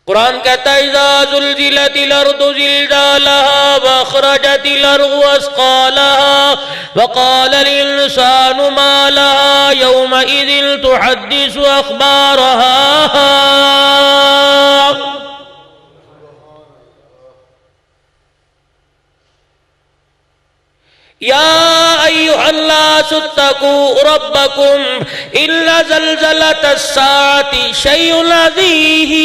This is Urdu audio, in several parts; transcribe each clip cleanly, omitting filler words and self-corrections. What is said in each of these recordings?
قرآن کہتا ہے اذا زلزلت الارض زلزالها واخرجت الارض اثقالها وقال الانسان ما لها يومئذ تحدث اخبارها یا ایھا الناس اتقوا ربکم ان زلزلۃ الساعۃ شیء عظیم۔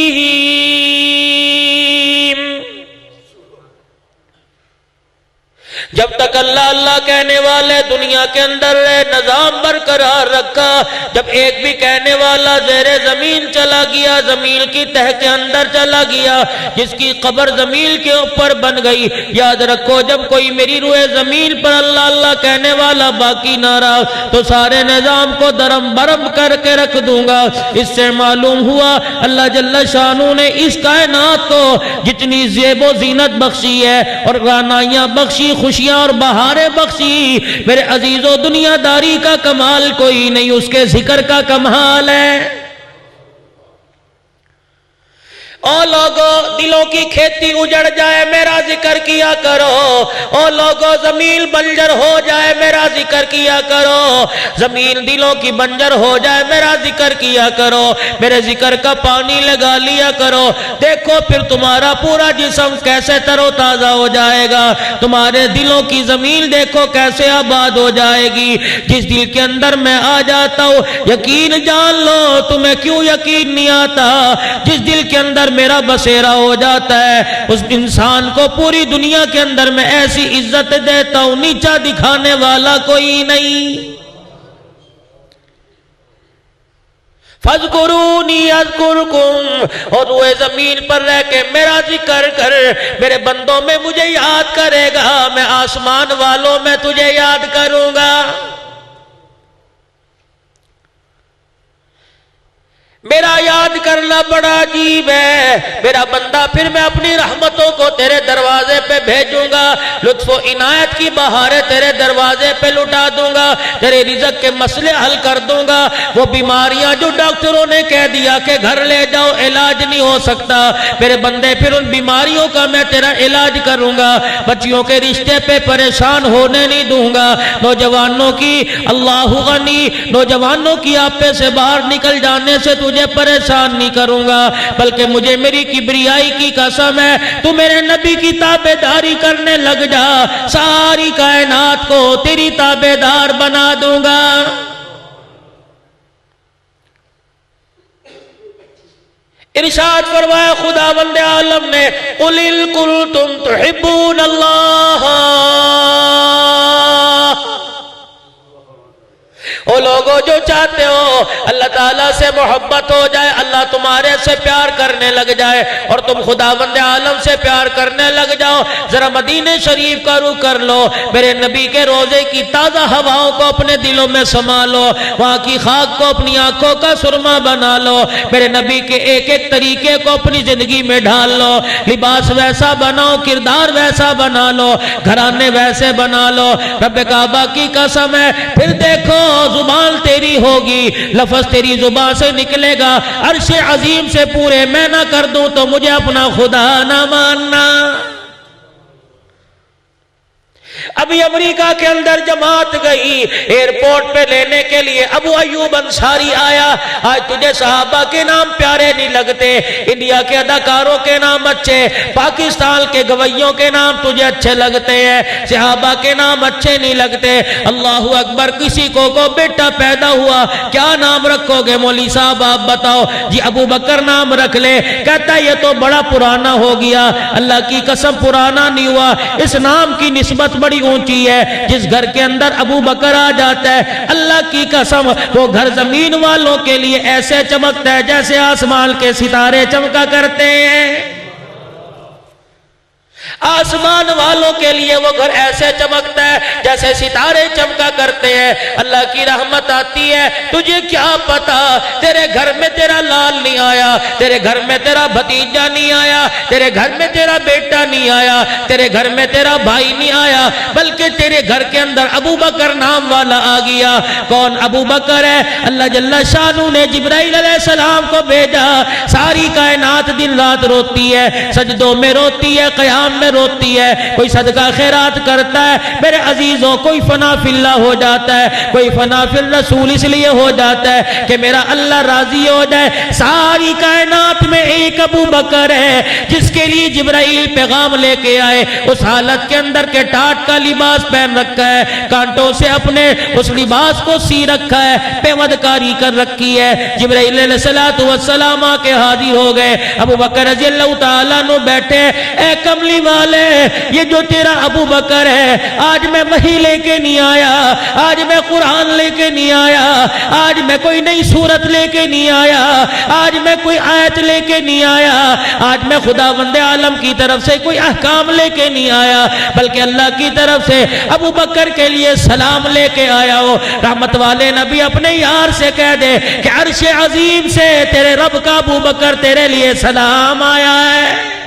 جب تک اللہ اللہ کہنے والے دنیا کے اندر نظام برقرار رکھا، جب ایک بھی کہنے والا زیر زمین چلا گیا، زمین کی تہ کے اندر چلا گیا، جس کی قبر زمین کے اوپر بن گئی، یاد رکھو جب کوئی میری روئے زمین پر اللہ اللہ کہنے والا باقی نہ رہا تو سارے نظام کو درم برم کر کے رکھ دوں گا۔ اس سے معلوم ہوا اللہ جل شانہ نے اس کائنات کو جتنی زیب و زینت بخشی ہے اور رعنائیاں بخشی، خوشیاں اور بہاریں بخشی، میرے عزیزو دنیا داری کا کمال کوئی نہیں، اس کے ذکر کا کمال ہے۔ او لوگو دلوں کی کھیتی اجڑ جائے میرا ذکر کیا کرو، او لوگو زمین بنجر ہو جائے میرا ذکر کیا کرو، زمین دلوں کی بنجر ہو جائے میرا ذکر کیا کرو، میرے ذکر کا پانی لگا لیا کرو، دیکھو پھر تمہارا پورا جسم کیسے تر و تازہ ہو جائے گا، تمہارے دلوں کی زمین دیکھو کیسے آباد ہو جائے گی۔ جس دل کے اندر میں آ جاتا ہوں یقین جان لو تمہیں کیوں یقین نہیں آتا، جس دل کے اندر میرا بسیرا ہو جاتا ہے اس انسان کو پوری دنیا کے اندر میں ایسی عزت دیتا ہوں نیچا دکھانے والا کوئی نہیں۔ فَاذْكُرُونِي أَذْكُرْكُمْ، اور روئے زمین پر رہ کے میرا ذکر کر، میرے بندوں میں مجھے یاد کرے گا، میں آسمان والوں میں تجھے یاد کروں گا۔ میرا یاد کرنا بڑا عجیب ہے میرا بندہ، پھر میں اپنی رحمتوں کو تیرے دروازے پہ بھیجوں گا، لطف و عنایت کی بہاریں تیرے دروازے پہ لٹا دوں گا، تیرے رزق کے مسئلے حل کر دوں گا۔ وہ بیماریاں جو ڈاکٹروں نے کہہ دیا کہ گھر لے جاؤ علاج نہیں ہو سکتا، میرے بندے پھر ان بیماریوں کا میں تیرا علاج کروں گا، بچیوں کے رشتے پہ پریشان ہونے نہیں دوں گا، نوجوانوں کی اللہ غنی نوجوانوں کی آپے سے باہر نکل جانے سے تجھے پریشان نہیں کروں گا، بلکہ مجھے میری کبریائی کی قسم ہے تو میرے نبی کی تابعداری کرنے لگ جا، ساری کائنات کو تیری تابعدار بنا دوں گا۔ ارشاد فرمایا خداوند عالم نے قُلْ إِن كُنتُمْ تُحِبُّونَ اللَّهَ، او لوگوں جو چاہتے ہو اللہ تعالیٰ سے محبت ہو جائے، اللہ تمہارے سے پیار کرنے لگ جائے اور تم خداوند عالم سے پیار کرنے لگ جاؤ، ذرا مدینہ شریف کا رخ کر لو، میرے نبی کے روزے کی تازہ ہواؤں کو اپنے دلوں میں سما لو، وہاں کی خاک کو اپنی آنکھوں کا سرما بنا لو، میرے نبی کے ایک ایک طریقے کو اپنی زندگی میں ڈھال لو، لباس ویسا بناؤ، کردار ویسا بنا لو، گھرانے ویسے بنا لو، رب کعبہ کی قسم ہے پھر دیکھو زبان تیری ہوگی، لفظ تیری زبان سے نکلے گا، عرش عظیم سے پورے میں نہ کر دوں تو مجھے اپنا خدا نہ ماننا۔ ابھی امریکہ کے اندر جماعت گئی ایئرپورٹ پہ لینے کے لیے، ابو ایوب انصاری آیا، آج تجھے صحابہ کے نام پیارے نہیں لگتے، انڈیا کے اداکاروں کے نام اچھے، پاکستان کے گویوں کے نام تجھے اچھے لگتے ہیں، صحابہ کے نام اچھے نہیں لگتے۔ اللہ اکبر، کسی کو بیٹا پیدا ہوا کیا نام رکھو گے مولوی صاحب آپ بتاؤ؟ جی ابو بکر نام رکھ لے، کہتا ہے یہ تو بڑا پرانا ہو گیا، اللہ کی قسم پرانا نہیں ہوا، اس نام کی نسبت بڑی اونچی ہے، جس گھر کے اندر ابو بکر آ جاتا ہے اللہ کی قسم وہ گھر زمین والوں کے لیے ایسے چمکتا ہے جیسے آسمان کے ستارے چمکا کرتے ہیں۔ آسمان والوں کے لیے وہ گھر ایسے چمکتا ہے جیسے ستارے چمکا کرتے ہیں. اللہ کی رحمت آتی ہے. تجھے کیا پتا تیرے گھر میں تیرا لال نہیں آیا, تیرے گھر میں تیرا بھتیجا نہیں آیا, تیرے گھر میں تیرا بیٹا نہیں آیا, تیرے گھر میں تیرا بھائی نہیں آیا, بلکہ تیرے گھر کے اندر ابو بکر نام والا آ گیا. کون ابو بکر ہے؟ اللہ جل شانہ نے جبرائیل علیہ السلام کو بھیجا. ساری کائنات دن رات روتی ہے, سجدوں میں روتی ہے, قیام میں روتی ہے. کوئی صدقہ خیرات کرتا ہے میرے عزیزوں, کوئی فنا فی اللہ ہو جاتا ہے, کوئی فنا فی الرسول اس لیے ہو جاتا ہے کہ میرا اللہ راضی ہو جائے. ساری کائنات میں ایک ابو بکر ہے جس کے لیے جبرائیل پیغام لے کے آئے. اس حالت کے اندر کے ٹاٹ کا لباس پہن رکھا ہے, کانٹوں سے اپنے اس لباس کو سی رکھا ہے, پیمد کاری کر رکھی ہے. جبرائیل علیہ السلام آ کے حاضر ہو گئے. ابو بکر رضی اللہ تعالیٰ عنہ بیٹھے. اے کملی والے, یہ جو تیرا ابو بکر ہے, آج میں وحی لے کے نہیں آیا, آج میں قرآن لے کے نہیں آیا, آج میں کوئی نئی صورت لے کے نہیں آیا, آج میں کوئی آیت لے کے نہیں آیا, آج میں خداوند عالم کی طرف سے کوئی احکام لے کے نہیں آیا, بلکہ اللہ کی طرف سے ابو بکر کے لیے سلام لے کے آیا ہو. رحمت والے نبی اپنے یار سے کہہ دے کہ عرش عظیم سے تیرے رب کا ابو بکر تیرے لیے سلام آیا ہے.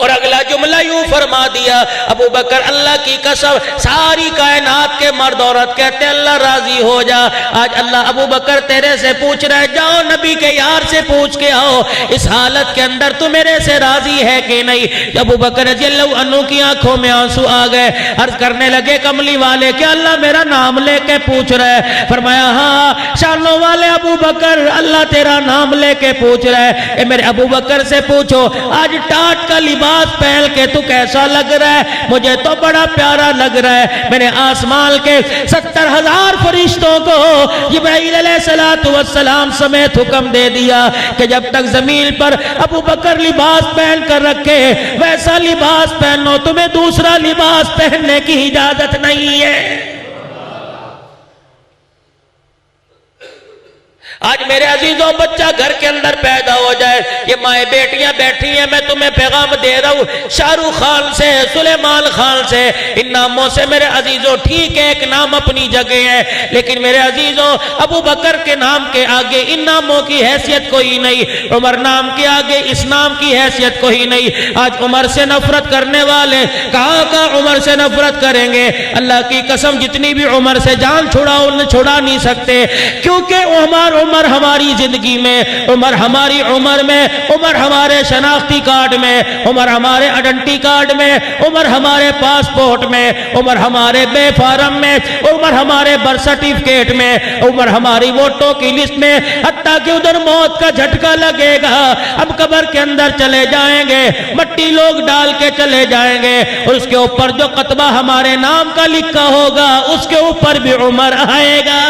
اور اگلا جملہ یوں فرما دیا, ابو بکر اللہ کی قسم, ساری کائنات کے مرد عورت کہتے اللہ راضی ہو جا. آج اللہ ابو بکر تیرے سے پوچھ رہا ہے, جاؤ نبی کے یار سے پوچھ کے آؤ اس حالت کے اندر تو میرے سے راضی ہے کہ نہیں. ابو بکر رضی اللہ عنہ کی آنکھوں میں آنسو آ گئے. عرض کرنے لگے کملی والے کیا اللہ میرا نام لے کے پوچھ رہا ہے؟ فرمایا ہاں شانوں والے ابو بکر, اللہ تیرا نام لے کے پوچھ رہا ہے. اے میرے ابو بکر سے پوچھو آج ٹاٹ کا لباس پہن کے تو کیسا لگ رہا ہے؟ مجھے تو بڑا پیارا لگ رہا ہے. میں نے آسمان کے 70,000 فرشتوں کو جبرائیل علیہ السلام سمیت حکم دے دیا کہ جب تک زمین پر ابو بکر لباس پہن کر رکھے ویسا لباس پہنو, تمہیں دوسرا لباس پہننے کی اجازت نہیں ہے. آج میرے عزیزوں بچہ گھر کے اندر پیدا ہو جائے, یہ مائیں بیٹیاں بیٹھی ہیں, میں تمہیں پیغام دے رہا ہوں شاہ رخ خان سے, سلیمان خان سے, ان ناموں سے میرے عزیزوں ٹھیک ہے ایک نام اپنی جگہ ہے, لیکن میرے عزیزوں ابو بکر کے نام کے آگے ان ناموں کی حیثیت کوئی نہیں, عمر نام کے آگے اس نام کی حیثیت کوئی نہیں. آج عمر سے نفرت کرنے والے کہاں کا عمر سے نفرت کریں گے؟ اللہ کی قسم جتنی بھی عمر سے جان چھڑا نہیں سکتے, کیونکہ عمر ہماری زندگی میں, عمر ہماری عمر میں, عمر ہمارے شناختی کارڈ میں, عمر ہمارے آئیڈینٹی کارڈ میں, عمر ہمارے پاسپورٹ میں, عمر ہمارے بے فارم میں, عمر ہمارے برتھ سرٹیفکیٹ میں, عمر ہماری ووٹوں کی لسٹ میں, حتیٰ کہ ادھر موت کا جھٹکا لگے گا ہم قبر کے اندر چلے جائیں گے, مٹی لوگ ڈال کے چلے جائیں گے, اور اس کے اوپر جو قطبہ ہمارے نام کا لکھا ہوگا اس کے اوپر بھی عمر آئے گا.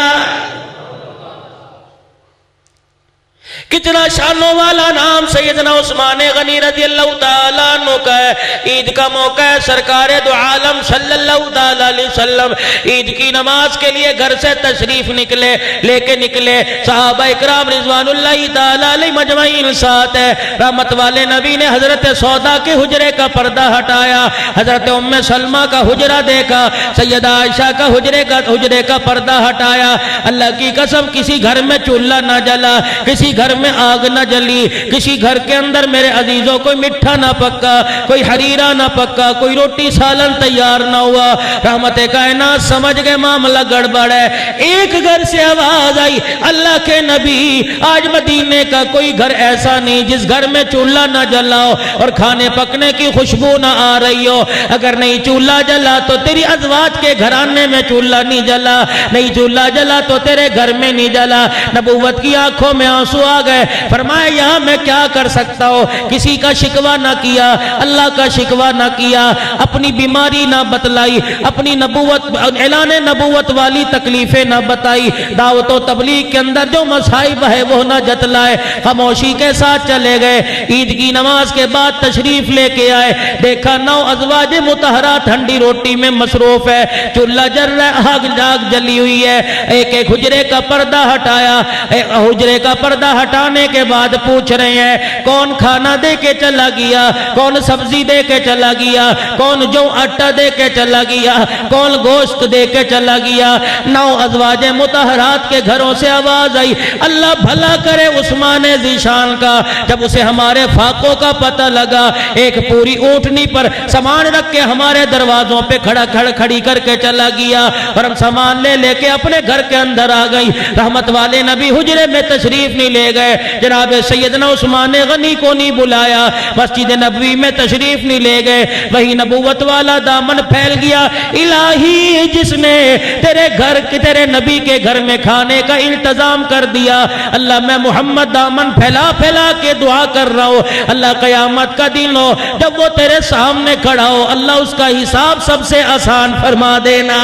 کتنا شانوں والا نام سیدنا عثمان غنی رضی اللہ تعالیٰ عنہ کا ہے. عید کا موقع ہے, سرکار دو عالم صلی اللہ تعالیٰ علیہ وسلم عید کی نماز کے لیے گھر سے تشریف لے کے نکلے. صحابہ اکرام رضوان اللہ تعالیٰ علیہ مجمعین ساتھ ہے. رحمت والے نبی نے حضرت سودا کے حجرے کا پردہ ہٹایا, حضرت ام سلمہ کا حجرہ دیکھا, سیدہ عائشہ کا حجرے کا پردہ ہٹایا. اللہ کی قسم کسی گھر میں چولہا نہ جلا, کسی گھر میں آگ نہ جلی, کسی گھر کے اندر میرے عزیزوں کوئی مٹھا نہ پکا, کوئی حریرہ نہ پکا, کوئی روٹی سالن تیار نہ ہوا. رحمت کائنات سمجھ گئے معاملہ گڑبڑ ہے. ایک گھر سے آواز آئی, اللہ کے نبی آج مدینے کا کوئی گھر ایسا نہیں جس گھر میں چولہا نہ جلا ہو اور کھانے پکنے کی خوشبو نہ آ رہی ہو. اگر نہیں چولہا جلا تو تیری ازواج کے گھرانے میں چولہا نہیں جلا, نہیں چولہا جلا تو تیرے گھر میں نہیں جلا. نبوت کی آنکھوں میں آنسو آ گئے، فرمایا یہاں میں کیا کر سکتا ہوں، کسی کا شکوہ نہ کیا، اللہ کا شکوہ نہ کیا، اپنی بیماری نہ بتلائی، اپنی نبوت اعلان نبوت والی تکلیفیں نہ بتائی، دعوت و تبلیغ کے اندر جو مصائب ہے وہ نہ جتلائے، خاموشی کے ساتھ چلے گئے۔ عید کی نماز کے بعد تشریف لے کے آئے، دیکھا 9 ازواج مطہرہ ٹھنڈی روٹی میں مصروف ہے، چولہا جل رہا ہے، آگ جلی ہوئی ہے۔ ایک ایک حجرے کا پردہ ہٹایا، حجرے کا پردہ ہٹانے کے بعد پوچھ رہے ہیں کون کھانا دے کے چلا گیا، کون سبزی دے کے چلا گیا، کون جو آٹا دے کے چلا گیا، کون گوشت دے کے چلا گیا۔ 9 ازواج مطہرات کے گھروں سے آواز آئی، اللہ بھلا کرے عثمان ذیشان کا۔ جب اسے ہمارے فاقوں کا پتہ لگا، ایک پوری اونٹنی پر سامان رکھ کے ہمارے دروازوں پہ کھڑی کر کے چلا گیا، اور ہم سامان لے کے اپنے گھر کے اندر آ گئی۔ رحمت والے نبی حجرے میں تشریف نہیں لے گئے، جناب سیدنا عثمان غنی کو نہیں بلایا، مسجد نبوی میں تشریف نہیں لے گئے، وہی نبوت والا دامن پھیل گیا۔ الہی جس نے تیرے نبی کے گھر میں کھانے کا انتظام کر دیا، اللہ میں محمد دامن پھیلا کے دعا کر رہا ہوں، اللہ قیامت کا دن ہو جب وہ تیرے سامنے کھڑا ہو، اللہ اس کا حساب سب سے آسان فرما دینا۔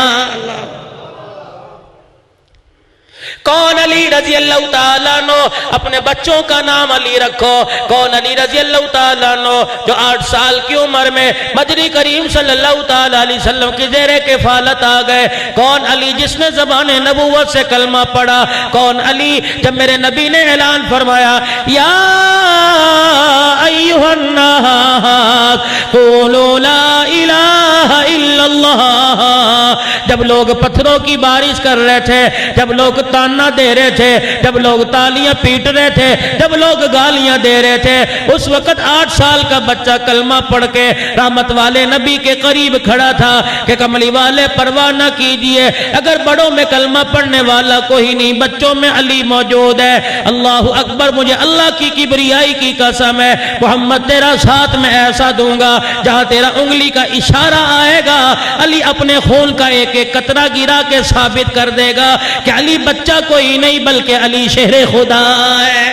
کون علی رضی اللہ تعالیٰ عنہ، اپنے بچوں کا نام علی رکھو۔ کون علی رضی اللہ تعالیٰ عنہ جو 8 سال کی عمر میں مدنی کریم صلی اللہ تعالیٰ علیہ وسلم کی زیر کفالت آ گئے۔ کون علی جس نے زبان نبوت سے کلمہ پڑھا۔ کون علی جب میرے نبی نے اعلان فرمایا یا ایھا الناس قولوا لا الہ الا اللہ، جب لوگ پتھروں کی بارش کر رہے تھے، جب لوگ تانا دے رہے تھے، جب لوگ تالیاں پیٹ رہے تھے، جب لوگ گالیاں دے رہے تھے، اس وقت 8 سال کا بچہ کلمہ پڑھ کے رحمت والے نبی کے قریب کھڑا تھا کہ کملی والے پرواہ نہ کیجئے، اگر بڑوں میں کلمہ پڑھنے والا کوئی نہیں، بچوں میں علی موجود ہے۔ اللہ اکبر، مجھے اللہ کی کبریائی کی قسم ہے، محمد تیرا ساتھ میں ایسا دوں گا جہاں تیرا انگلی کا اشارہ آئے گا، علی اپنے خون کا ایک ایک قطرہ گرا کے ثابت کر دے گا کہ علی بچہ کوئی نہیں بلکہ علی شہر خدا ہے۔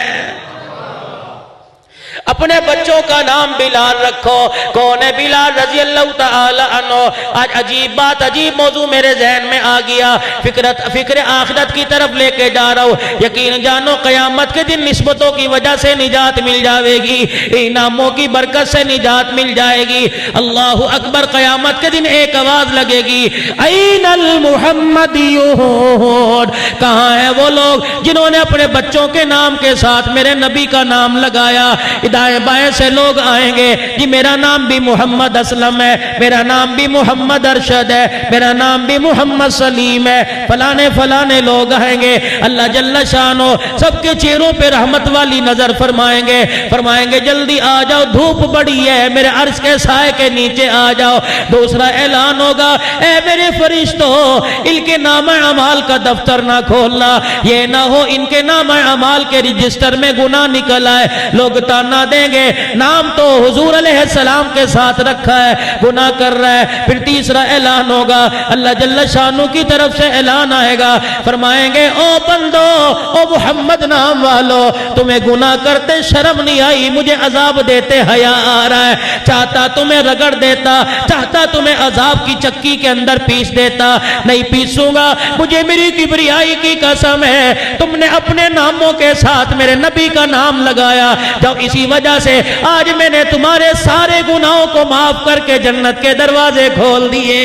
اپنے بچوں کا نام بلال رکھو۔ کون ہے بلال رضی اللہ تعالی عنہ؟ آج عجیب بات، عجیب موضوع میرے ذہن میں آ گیا، فکر آخرت کی طرف لے کے جا رہا ہوں۔ یقین جانو قیامت کے دن نسبتوں کی وجہ سے نجات مل جائے گی، انعاموں کی برکت سے نجات مل جائے گی۔ اللہ اکبر، قیامت کے دن ایک آواز لگے گی، این المحمدیون، کہاں ہیں وہ لوگ جنہوں نے اپنے بچوں کے نام کے ساتھ میرے نبی کا نام لگایا؟ دائیں بائیں سے لوگ آئیں گے، جی میرا نام بھی محمد اسلم ہے، میرا نام بھی محمد ارشد ہے، میرا نام بھی محمد سلیم ہے، فلانے لوگ آئیں گے۔ اللہ جل شانہ سب کے چہروں پہ رحمت والی نظر فرمائیں گے جلدی آ جاؤ، دھوپ بڑی ہے، میرے عرش کے سائے کے نیچے آ جاؤ۔ دوسرا اعلان ہوگا، اے میرے فرشتوں، ان کے نام اعمال کا دفتر نہ کھولنا، یہ نہ ہو ان کے نام اعمال کے رجسٹر میں گناہ نکل آئے، لوگ تانا دیں گے، نام تو حضور علیہ السلام کے ساتھ رکھا ہے، گناہ کر رہا ہے۔ پھر تیسرا اعلان ہوگا، اللہ جل شانہ کی طرف سے اعلان آئے گا، فرمائیں گے او بندو، او محمد نام والو، تمہیں گناہ کرتے شرم نہیں آئی، مجھے عذاب دیتے حیا آ رہا ہے، چاہتا تمہیں رگڑ دیتا، چاہتا تمہیں عذاب کی چکی کے اندر پیس دیتا، نہیں پیسوں گا، مجھے میری کبریائی کی قسم ہے، تم نے اپنے ناموں کے ساتھ میرے نبی کا نام لگایا، جب اسی وجہ سے آج میں نے تمہارے سارے گناہوں کو معاف کر کے جنت کے دروازے کھول دیے۔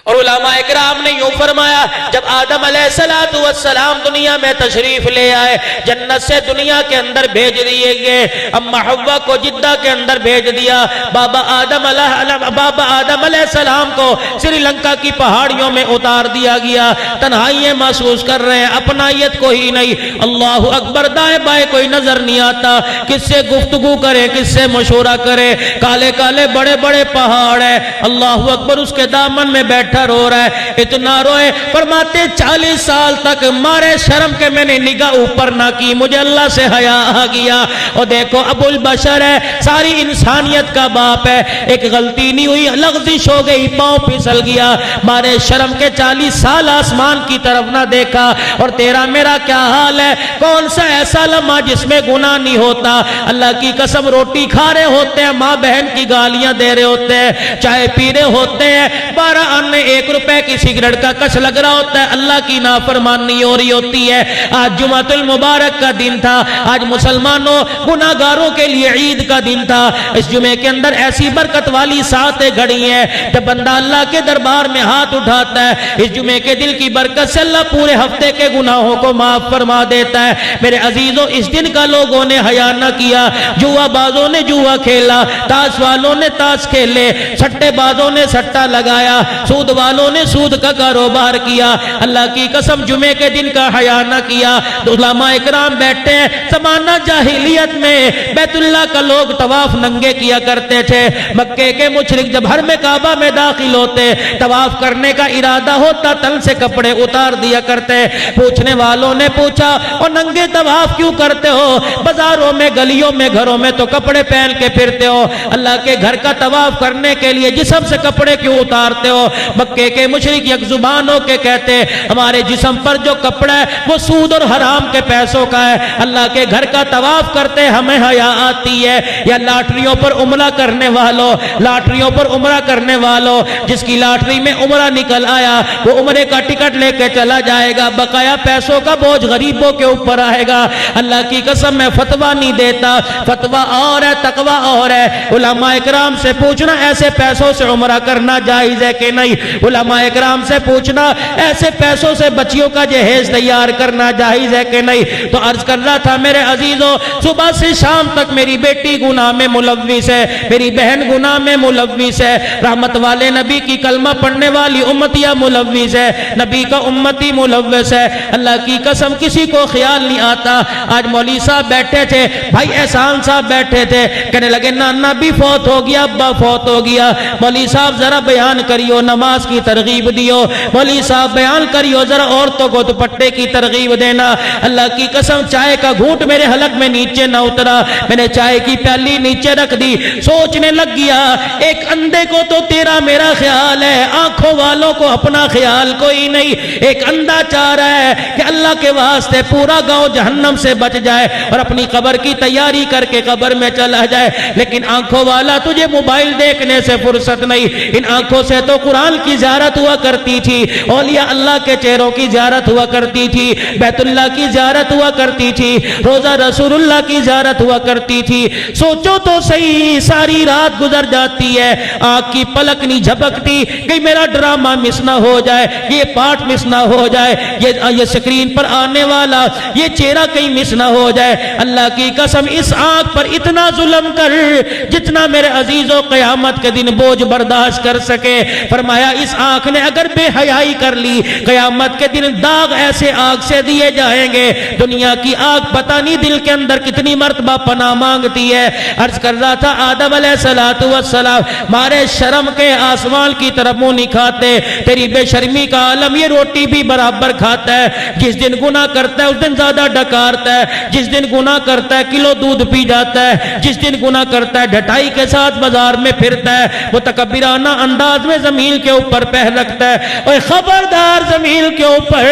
اور علماء اکرام نے یوں فرمایا، جب آدم علیہ السلام دنیا میں تشریف لے آئے، جنت سے دنیا کے اندر بھیج دیے گئے، اما حوا کو جدہ کے اندر بھیج دیا، بابا آدم علیہ السلام کو سری لنکا کی پہاڑیوں میں اتار دیا گیا، تنہائی محسوس کر رہے ہیں، اپنائیت کوئی نہیں، اللہ اکبر، دائیں بائیں کوئی نظر نہیں آتا، کس سے گفتگو کرے، کس سے مشورہ کرے، کالے کالے بڑے بڑے پہاڑ ہیں، اللہ اکبر، اس کے دامن میں بیٹھے بیٹھا رو رہا ہے، اتنا روئے، فرماتے 40 سال تک مارے شرم کے میں نے نگاہ اوپر نہ کی، مجھے اللہ سے حیا آ گیا۔ اور دیکھو ابو البشر ہے، ساری انسانیت کا باپ ہے، ایک غلطی نہیں ہوئی، لغزش ہو گئی، پاؤں پھسل گیا، مارے شرم کے 40 سال آسمان کی طرف نہ دیکھا۔ اور تیرا میرا کیا حال ہے؟ کون سا ایسا لمحہ جس میں گناہ نہیں ہوتا؟ اللہ کی قسم روٹی کھا رہے ہوتے ہیں، ماں بہن کی گالیاں دے رہے ہوتے ہیں، چائے پی رہے ہوتے ہیں، 12 آنے 1 روپے کی سگریٹ کا کش لگ رہا ہوتا ہے، اللہ کی نافرمانی ہو رہی ہوتی ہے۔ آج جمعۃ المبارک کا دن تھا، آج مسلمانوں گناہگاروں کے لیے عید کا دن تھا۔ اس جمعے کے اندر ایسی برکت والی ساتیں گھڑی ہیں، جب بندہ اللہ کے دربار میں ہاتھ اٹھاتا ہے، اس جمعے کے دل کی برکت سے اللہ پورے ہفتے کے گناہوں کو معاف فرما دیتا ہے۔ میرے عزیزوں، اس دن کا لوگوں نے حیا نہ کیا، جوا بازوں نے جوا کھیلا، تاش والوں نے تاش کھیلے، سٹے بازوں نے سٹا لگایا، سود والوں نے سود کا کاروبار کیا، اللہ کی قسم جمعے کے دن کا حیا نہ کیا۔ علماء اکرام بیٹھے ہیں، زمانہ جاہلیت میں بیت اللہ کا لوگ طواف ننگے کیا کرتے تھے، مکے کے مشرک جب حرم کعبہ میں داخل ہوتے، طواف کرنے کا ارادہ ہوتا، تن سے کپڑے اتار دیا کرتے۔ پوچھنے والوں نے پوچھا، اور ننگے طواف کیوں کرتے ہو؟ بازاروں میں، گلیوں میں، گھروں میں تو کپڑے پہن کے پھرتے ہو، اللہ کے گھر کا طواف کرنے کے لیے جسم سے کپڑے کیوں اتارتے ہو؟ مکے کے مشرک یک زبان ہو کے کہتے، ہمارے جسم پر جو کپڑا ہے وہ سود اور حرام کے پیسوں کا ہے، اللہ کے گھر کا طواف کرتے ہمیں حیا آتی ہے۔ یا لاٹریوں پر عمرہ کرنے والوں، لاٹریوں پر عمرہ کرنے والوں، جس کی لاٹری میں عمرہ نکل آیا وہ عمرے کا ٹکٹ لے کے چلا جائے گا، بقایا پیسوں کا بوجھ غریبوں کے اوپر آئے گا۔ اللہ کی قسم میں فتویٰ نہیں دیتا، فتویٰ اور ہے، تقویٰ اور ہے۔ علماء اکرام سے پوچھنا ایسے پیسوں سے عمرہ کرنا جائز ہے کہ نہیں؟ علماء اکرام سے پوچھنا ایسے پیسوں سے بچیوں کا جہیز تیار کرنا جائز ہے کہ نہیں؟ تو عرض کر رہا تھا میرے عزیزوں، صبح سے شام تک میری بیٹی گناہ میں ملوث ہے، میری بہن گناہ میں ملوث ہے، رحمت والے نبی کی کلمہ پڑھنے والی امتیاں ملوث ہے، نبی کا امتی ملوث ہے۔ اللہ کی قسم کسی کو خیال نہیں آتا۔ آج مولوی صاحب بیٹھے تھے، بھائی احسان صاحب بیٹھے تھے، کہنے لگے نانا بھی فوت ہو گیا، ابا فوت ہو گیا، مولوی صاحب ذرا بیان کریو، نماز کی ترغیب دیو، مولوی صاحب بیان کریو، ذرا عورتوں کو دوپٹے کی ترغیب دینا۔ اللہ کی قسم چائے کا گھونٹ میرے حلق میں نیچے نہ اترا، میں نے چائے کی پیالی نیچے رکھ دی، سوچنے لگ گیا ایک اندھے کو تو تیرا میرا خیال ہے، آنکھوں والوں کو اپنا خیال کوئی نہیں۔ ایک اندھا چاہ رہا ہے کہ اللہ کے واسطے پورا گاؤں جہنم سے بچ جائے اور اپنی قبر کی تیاری کر کے قبر میں چلا جائے، لیکن آنکھوں والا تجھے موبائل دیکھنے سے فرصت نہیں، ان آنکھوں سے تو قرآن کی زیارت ہوا کرتی تھی، اولیاء اللہ کے چہروں کی زیارت ہوا کرتی تھی، بیت اللہ کی زیارت ہوا کرتی تھی، روزہ رسول اللہ کی زیارت ہوا کرتی تھی۔ سوچو تو صحیح، ساری رات گزر جاتی ہے، آنکھ کی پلک نہیں جھپکتی کہ میرا ڈرامہ مس نہ ہو جائے، یہ پارٹ مس نہ ہو جائے، یہ سکرین پر آنے والا یہ چہرہ کہیں مس نہ ہو جائے۔ اللہ کی قسم اس آنکھ پر اتنا ظلم کر جتنا میرے عزیزوں قیامت کے دن بوجھ برداشت کر سکے۔ فرمایا اس آنکھ نے اگر بے حیائی کر لی، قیامت کے دن داغ ایسے آگ سے دیے جائیں گے، دنیا کی آگ پتہ نہیں دل کے اندر کتنی مرتبہ پناہ مانگتی ہے۔ عرض کر رہا تھا آدم علیہ السلام مارے شرم کے آسمان کی طرف منہ نہیں کھاتے، تیری بے شرمی کا عالم یہ روٹی بھی برابر کھاتا ہے، جس دن گناہ کرتا ہے اس دن زیادہ ڈکارتا ہے، جس دن گناہ کرتا ہے کلو دودھ پی جاتا ہے، جس دن گناہ کرتا ہے ڈھٹائی کے ساتھ بازار میں پھرتا ہے، متکبرانہ انداز میں زمین کے اوپر پیر رکھتا ہے۔ اور خبردار زمین کے اوپر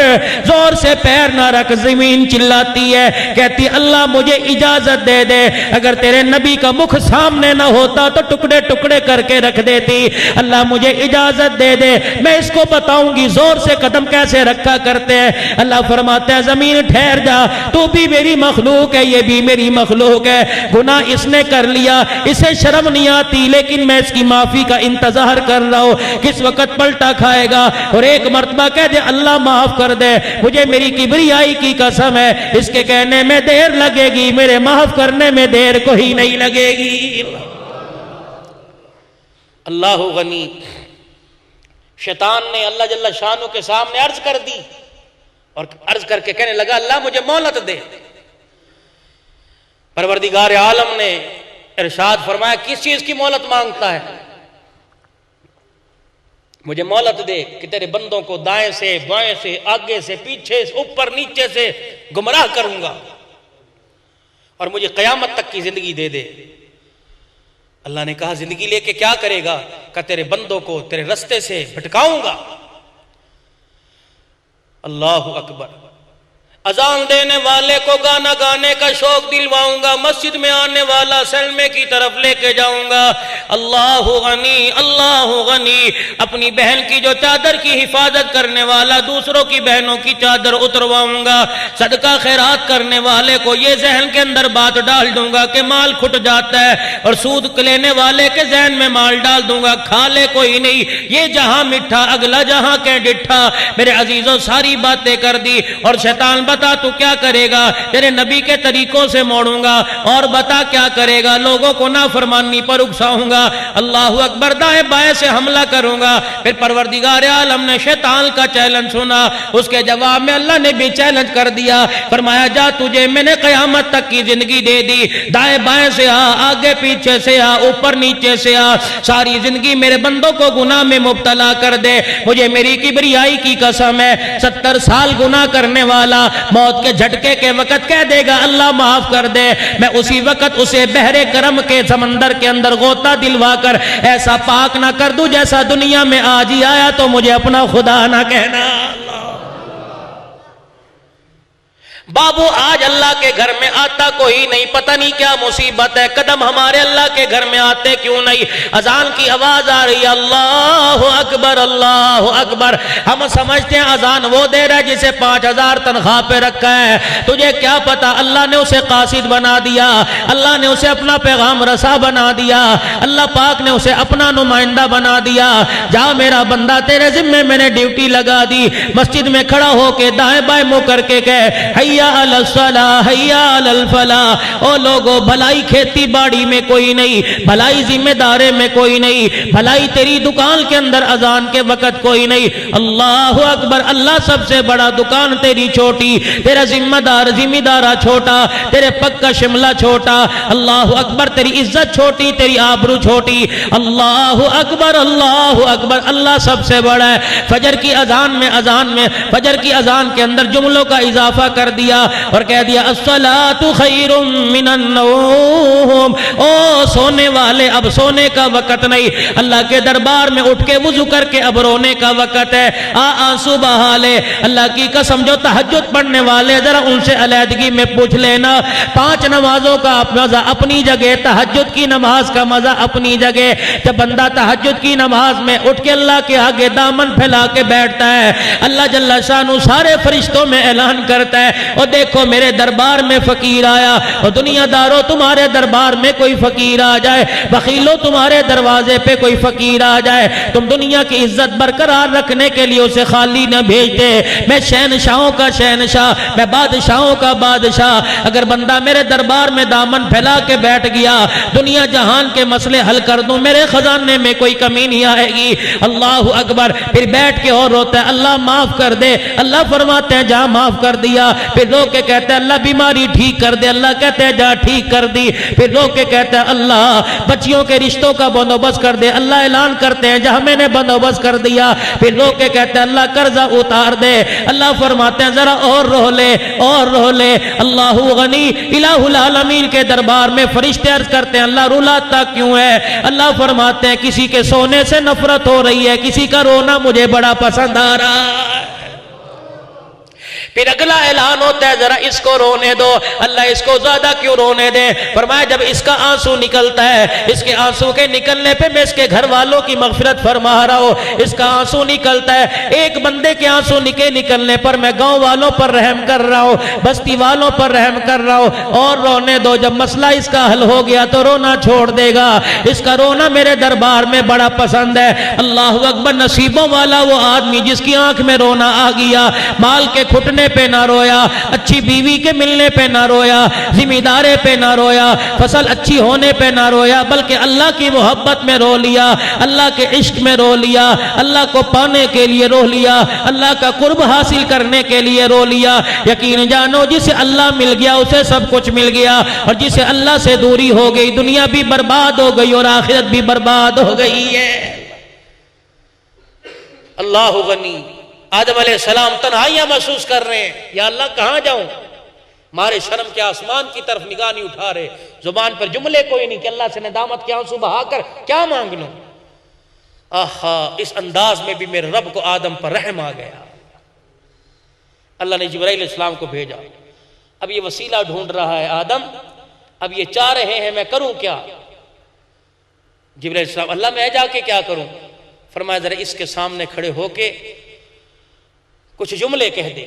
زور سے پیر نہ رکھ، زمین چلاتی ہے، کہتی اللہ مجھے اجازت دے دے، اگر تیرے نبی کا مکھ سامنے نہ ہوتا تو ٹکڑے ٹکڑے کر کے رکھ دیتی، اللہ مجھے اجازت دے دے، میں اس کو بتاؤں گی زور سے قدم کیسے رکھا کرتے ہیں۔ اللہ فرماتا ہے زمین ٹھہر جا، تو بھی میری مخلوق ہے، یہ بھی میری مخلوق ہے، گناہ اس نے کر لیا، اسے شرم نہیں آتی، لیکن میں اس کی معافی کا انتظار کر رہا ہوں، کس وقت پلٹا کھائے گا اور ایک مرتبہ کہہ دے اللہ معاف کر دے، مجھے میری کبریائی کی قسم ہے اس کے کہنے میں دیر لگے گی، میرے معاف کرنے میں دیر کوئی نہیں لگے گی۔ اللہ غنی، شیطان نے اللہ جل شانہ کے سامنے عرض کر دی اور عرض کر کے کہنے لگا اللہ مجھے مہلت دے۔ پروردگار عالم نے ارشاد فرمایا کس چیز کی مہلت مانگتا ہے؟ مجھے مہلت دے کہ تیرے بندوں کو دائیں سے بائیں سے آگے سے پیچھے سے اوپر نیچے سے گمراہ کروں گا، اور مجھے قیامت تک کی زندگی دے دے۔ اللہ نے کہا زندگی لے کے کیا کرے گا؟ کہ تیرے بندوں کو تیرے رستے سے بھٹکاؤں گا۔ اللہ اکبر۔ اذان دینے والے کو گانا گانے کا شوق دلواؤں گا، مسجد میں آنے والا سلمے کی طرف لے کے جاؤں گا۔ اللہ غنی، اللہ غنی۔ اپنی بہن کی جو چادر کی حفاظت کرنے والا، دوسروں کی بہنوں کی چادر اترواؤں گا۔ صدقہ خیرات کرنے والے کو یہ ذہن کے اندر بات ڈال دوں گا کہ مال کھٹ جاتا ہے، اور سود لینے والے کے ذہن میں مال ڈال دوں گا کھا لے کوئی نہیں، یہ جہاں مٹھا اگلا جہاں کہ ڈٹھا۔ میرے عزیزوں ساری باتیں کر دی، اور شیطان بتا تو کیا کرے گا؟ تیرے نبی کے طریقوں سے موڑوں گا، اور بتا کیا کرے گا؟ لوگوں کو نافرمانی پر اکساؤں گا۔ اللہ اکبر۔ دائیں بائیں سے حملہ کروں گا۔ پھر پروردگار عالم نے شیطان کا چیلنج سنا، اس کے جواب میں اللہ نے بھی چیلنج کر دیا، فرمایا جا تجھے میں نے قیامت تک کی زندگی دے دی، دائیں بائیں سے آ، آگے پیچھے سے آ، اوپر نیچے سے آ، ساری زندگی میرے بندوں کو گناہ میں مبتلا کر دے۔ مجھے میری کبریائی کی قسم ہے، 70 سال گناہ کرنے والا موت کے جھٹکے کے وقت کہہ دے گا اللہ معاف کر دے، میں اسی وقت اسے بحر کرم کے سمندر کے اندر غوطہ دلوا کر ایسا پاک نہ کر دوں جیسا دنیا میں آج ہی آیا تو مجھے اپنا خدا نہ کہنا۔ بابو آج اللہ کے گھر میں آتا کوئی نہیں، پتہ نہیں کیا مصیبت ہے، قدم ہمارے اللہ کے گھر میں آتے کیوں نہیں؟ اذان کی آواز آ رہی ہے، اللہ اکبر اللہ اکبر۔ ہم سمجھتے ہیں اذان وہ دے رہا ہے جسے 5000 تنخواہ پہ رکھا ہے، تجھے کیا پتا اللہ نے اسے قاصد بنا دیا، اللہ نے اسے اپنا پیغام رسا بنا دیا، اللہ پاک نے اسے اپنا نمائندہ بنا دیا۔ جا میرا بندہ تیرے ذمے میں نے ڈیوٹی لگا دی، مسجد میں کھڑا ہو کے دائیں بائیں منہ کر کے کہے حیا علی الصلاۃ حیا علی الفلاح۔ او لوگو بھلائی کھیتی باڑی میں کوئی نہیں، بھلائی ذمہ دارے میں کوئی نہیں، بھلائی تیری دکان کے اندر اذان کے وقت کوئی نہیں۔ اللہ اکبر۔ اللہ سب سے بڑا، دکان تیری چھوٹی، تیرا ذمہ دارہ چھوٹا، تیرے پگ کا شملہ چھوٹا۔ اللہ اکبر۔ تیری عزت چھوٹی، تیری آبرو چھوٹی۔ اللہ اکبر اللہ اکبر۔ اللہ سب سے بڑا ہے۔ فجر کی اذان میں فجر کی اذان کے اندر جملوں کا اضافہ کر دیا اور کہہ دیا الصلاۃ خیر من النوم۔ او سونے والے، اب سونے کا وقت نہیں، اللہ کے دربار میں اٹھ کے وضو کر کے اب رونے کا وقت ہے، آنسو بہا لے۔ اللہ کی قسم جو تہجد پڑھنے والے ذرا ان سے علیحدگی میں پوچھ لینا، 5 نمازوں کا مزہ اپنی جگہ، تہجد کی نماز کا مزہ اپنی جگہ۔ جب بندہ تہجد کی نماز میں اٹھ کے اللہ کے آگے دامن پھیلا کے بیٹھتا ہے، اللہ جل شانہ سارے فرشتوں میں اعلان کرتا ہے اور دیکھو میرے دربار میں فقیر آیا، اور دنیا داروں تمہارے دربار میں کوئی فقیر آ جائے، بخیلوں تمہارے دروازے پہ کوئی فقیر آ جائے، تم دنیا کی عزت برقرار رکھنے کے لیے اسے خالی نہ بھیجتے۔ میں شہنشاہوں کا شہنشاہ، میں بادشاہوں کا بادشاہ، اگر بندہ میرے دربار میں دامن پھیلا کے بیٹھ گیا، دنیا جہان کے مسئلے حل کر دوں، میرے خزانے میں کوئی کمی نہیں آئے گی۔ اللہ اکبر۔ پھر بیٹھ کے اور روتا ہے اللہ معاف کر دے، اللہ فرماتے ہیں جا معاف کر دیا۔ پھر رو کے کہتے ہیں اللہ بیماری ٹھیک کر دے، اللہ کہتے ہیں جا ٹھیک کر دی۔ پھر رو کے کہتے ہیں اللہ بچیوں کے رشتوں کا بندوبست کر دے، اللہ اعلان کرتے ہیں جہاں میں نے بندوبست کر دیا۔ پھر رو کے کہتے ہیں اللہ قرضہ اتار دے، اللہ فرماتے ہیں ذرا اور رو لے اور رو لے۔ اللہ غنی، الہ العالمین کے دربار میں فرشتے عرض کرتے ہیں اللہ رلاتا کیوں ہے؟ اللہ فرماتے ہیں کسی کے سونے سے نفرت ہو رہی ہے، کسی کا رونا مجھے بڑا پسند آ رہا ہے۔ پھر اگلا اعلان ہوتا ہے ذرا اس کو رونے دو، اللہ اس کو زیادہ کیوں رونے دے؟ فرمایا جب اس کا آنسو نکلتا ہے، اس کے آنسو کے نکلنے پہ میں اس کے گھر والوں کی مغفرت فرما رہا ہوں، اس کا آنسو نکلتا ہے، ایک بندے کے آنسو نکلنے پر میں گاؤں والوں پر رحم کر رہا ہوں، بستی والوں پر رحم کر رہا ہوں، اور رونے دو۔ جب مسئلہ اس کا حل ہو گیا تو رونا چھوڑ دے گا، اس کا رونا میرے دربار میں بڑا پسند ہے۔ اللہ اکبر۔ نصیبوں والا وہ آدمی جس کی آنکھ میں رونا آ گیا، مال کے کھٹنے پہ نہ رویا، اچھی بیوی کے ملنے پہ نہ رویا، ذمہ دارے پہ نہ رویا، فصل اچھی ہونے پہ نہ رویا، بلکہ اللہ کی محبت میں رو لیا، اللہ کے عشق میں رو لیا، اللہ کو پانے کے لیے رو لیا، اللہ کا قرب حاصل کرنے کے لیے رو لیا۔ یقین جانو جسے اللہ مل گیا اسے سب کچھ مل گیا، اور جسے اللہ سے دوری ہو گئی دنیا بھی برباد ہو گئی اور آخرت بھی برباد ہو گئی ہے۔ اللہ غنی. آدم علیہ السلام تنہائیاں محسوس کر رہے ہیں. یا اللہ کہاں جاؤں؟ مارے شرم کے آسمان کی طرف نگاہ نہیں اٹھا رہے. زبان پر جملے کوئی نہیں کہ اللہ سے ندامت کے آنسو بہا کر کیا مانگ لوں. آہا، اس انداز میں بھی میرے رب کو آدم پر رحم آ گیا. اللہ نے جبرائیل علیہ السلام کو بھیجا. اب یہ وسیلہ ڈھونڈ رہا ہے آدم. اب یہ چاہ رہے ہیں میں کروں کیا؟ جبرائیل علیہ السلام، اللہ میں جا کے کیا کروں؟ فرمایا ذرا اس کے سامنے کھڑے ہو کے کچھ جملے کہہ دے.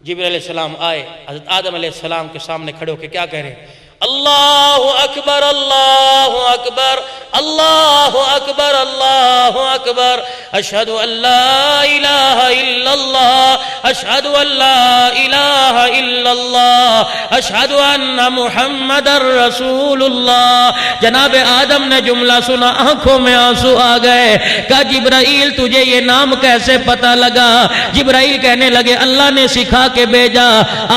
جبرائیل علیہ السلام آئے، حضرت آدم علیہ السلام کے سامنے کھڑے ہو کے کیا کہہ رہے ہیں؟ اللہ اکبر اللہ اکبر اللہ اکبر اللہ اکبر اشہد ان لا الہ الا اللہ اشہد ان لا الہ الا اللہ اشہد ان محمد رسول اللہ. جناب آدم نے جملہ سنا، آنکھوں میں آنسو آ گئے. کہا جبرائیل تجھے یہ نام کیسے پتہ لگا؟ جبرائیل کہنے لگے اللہ نے سکھا کے بھیجا.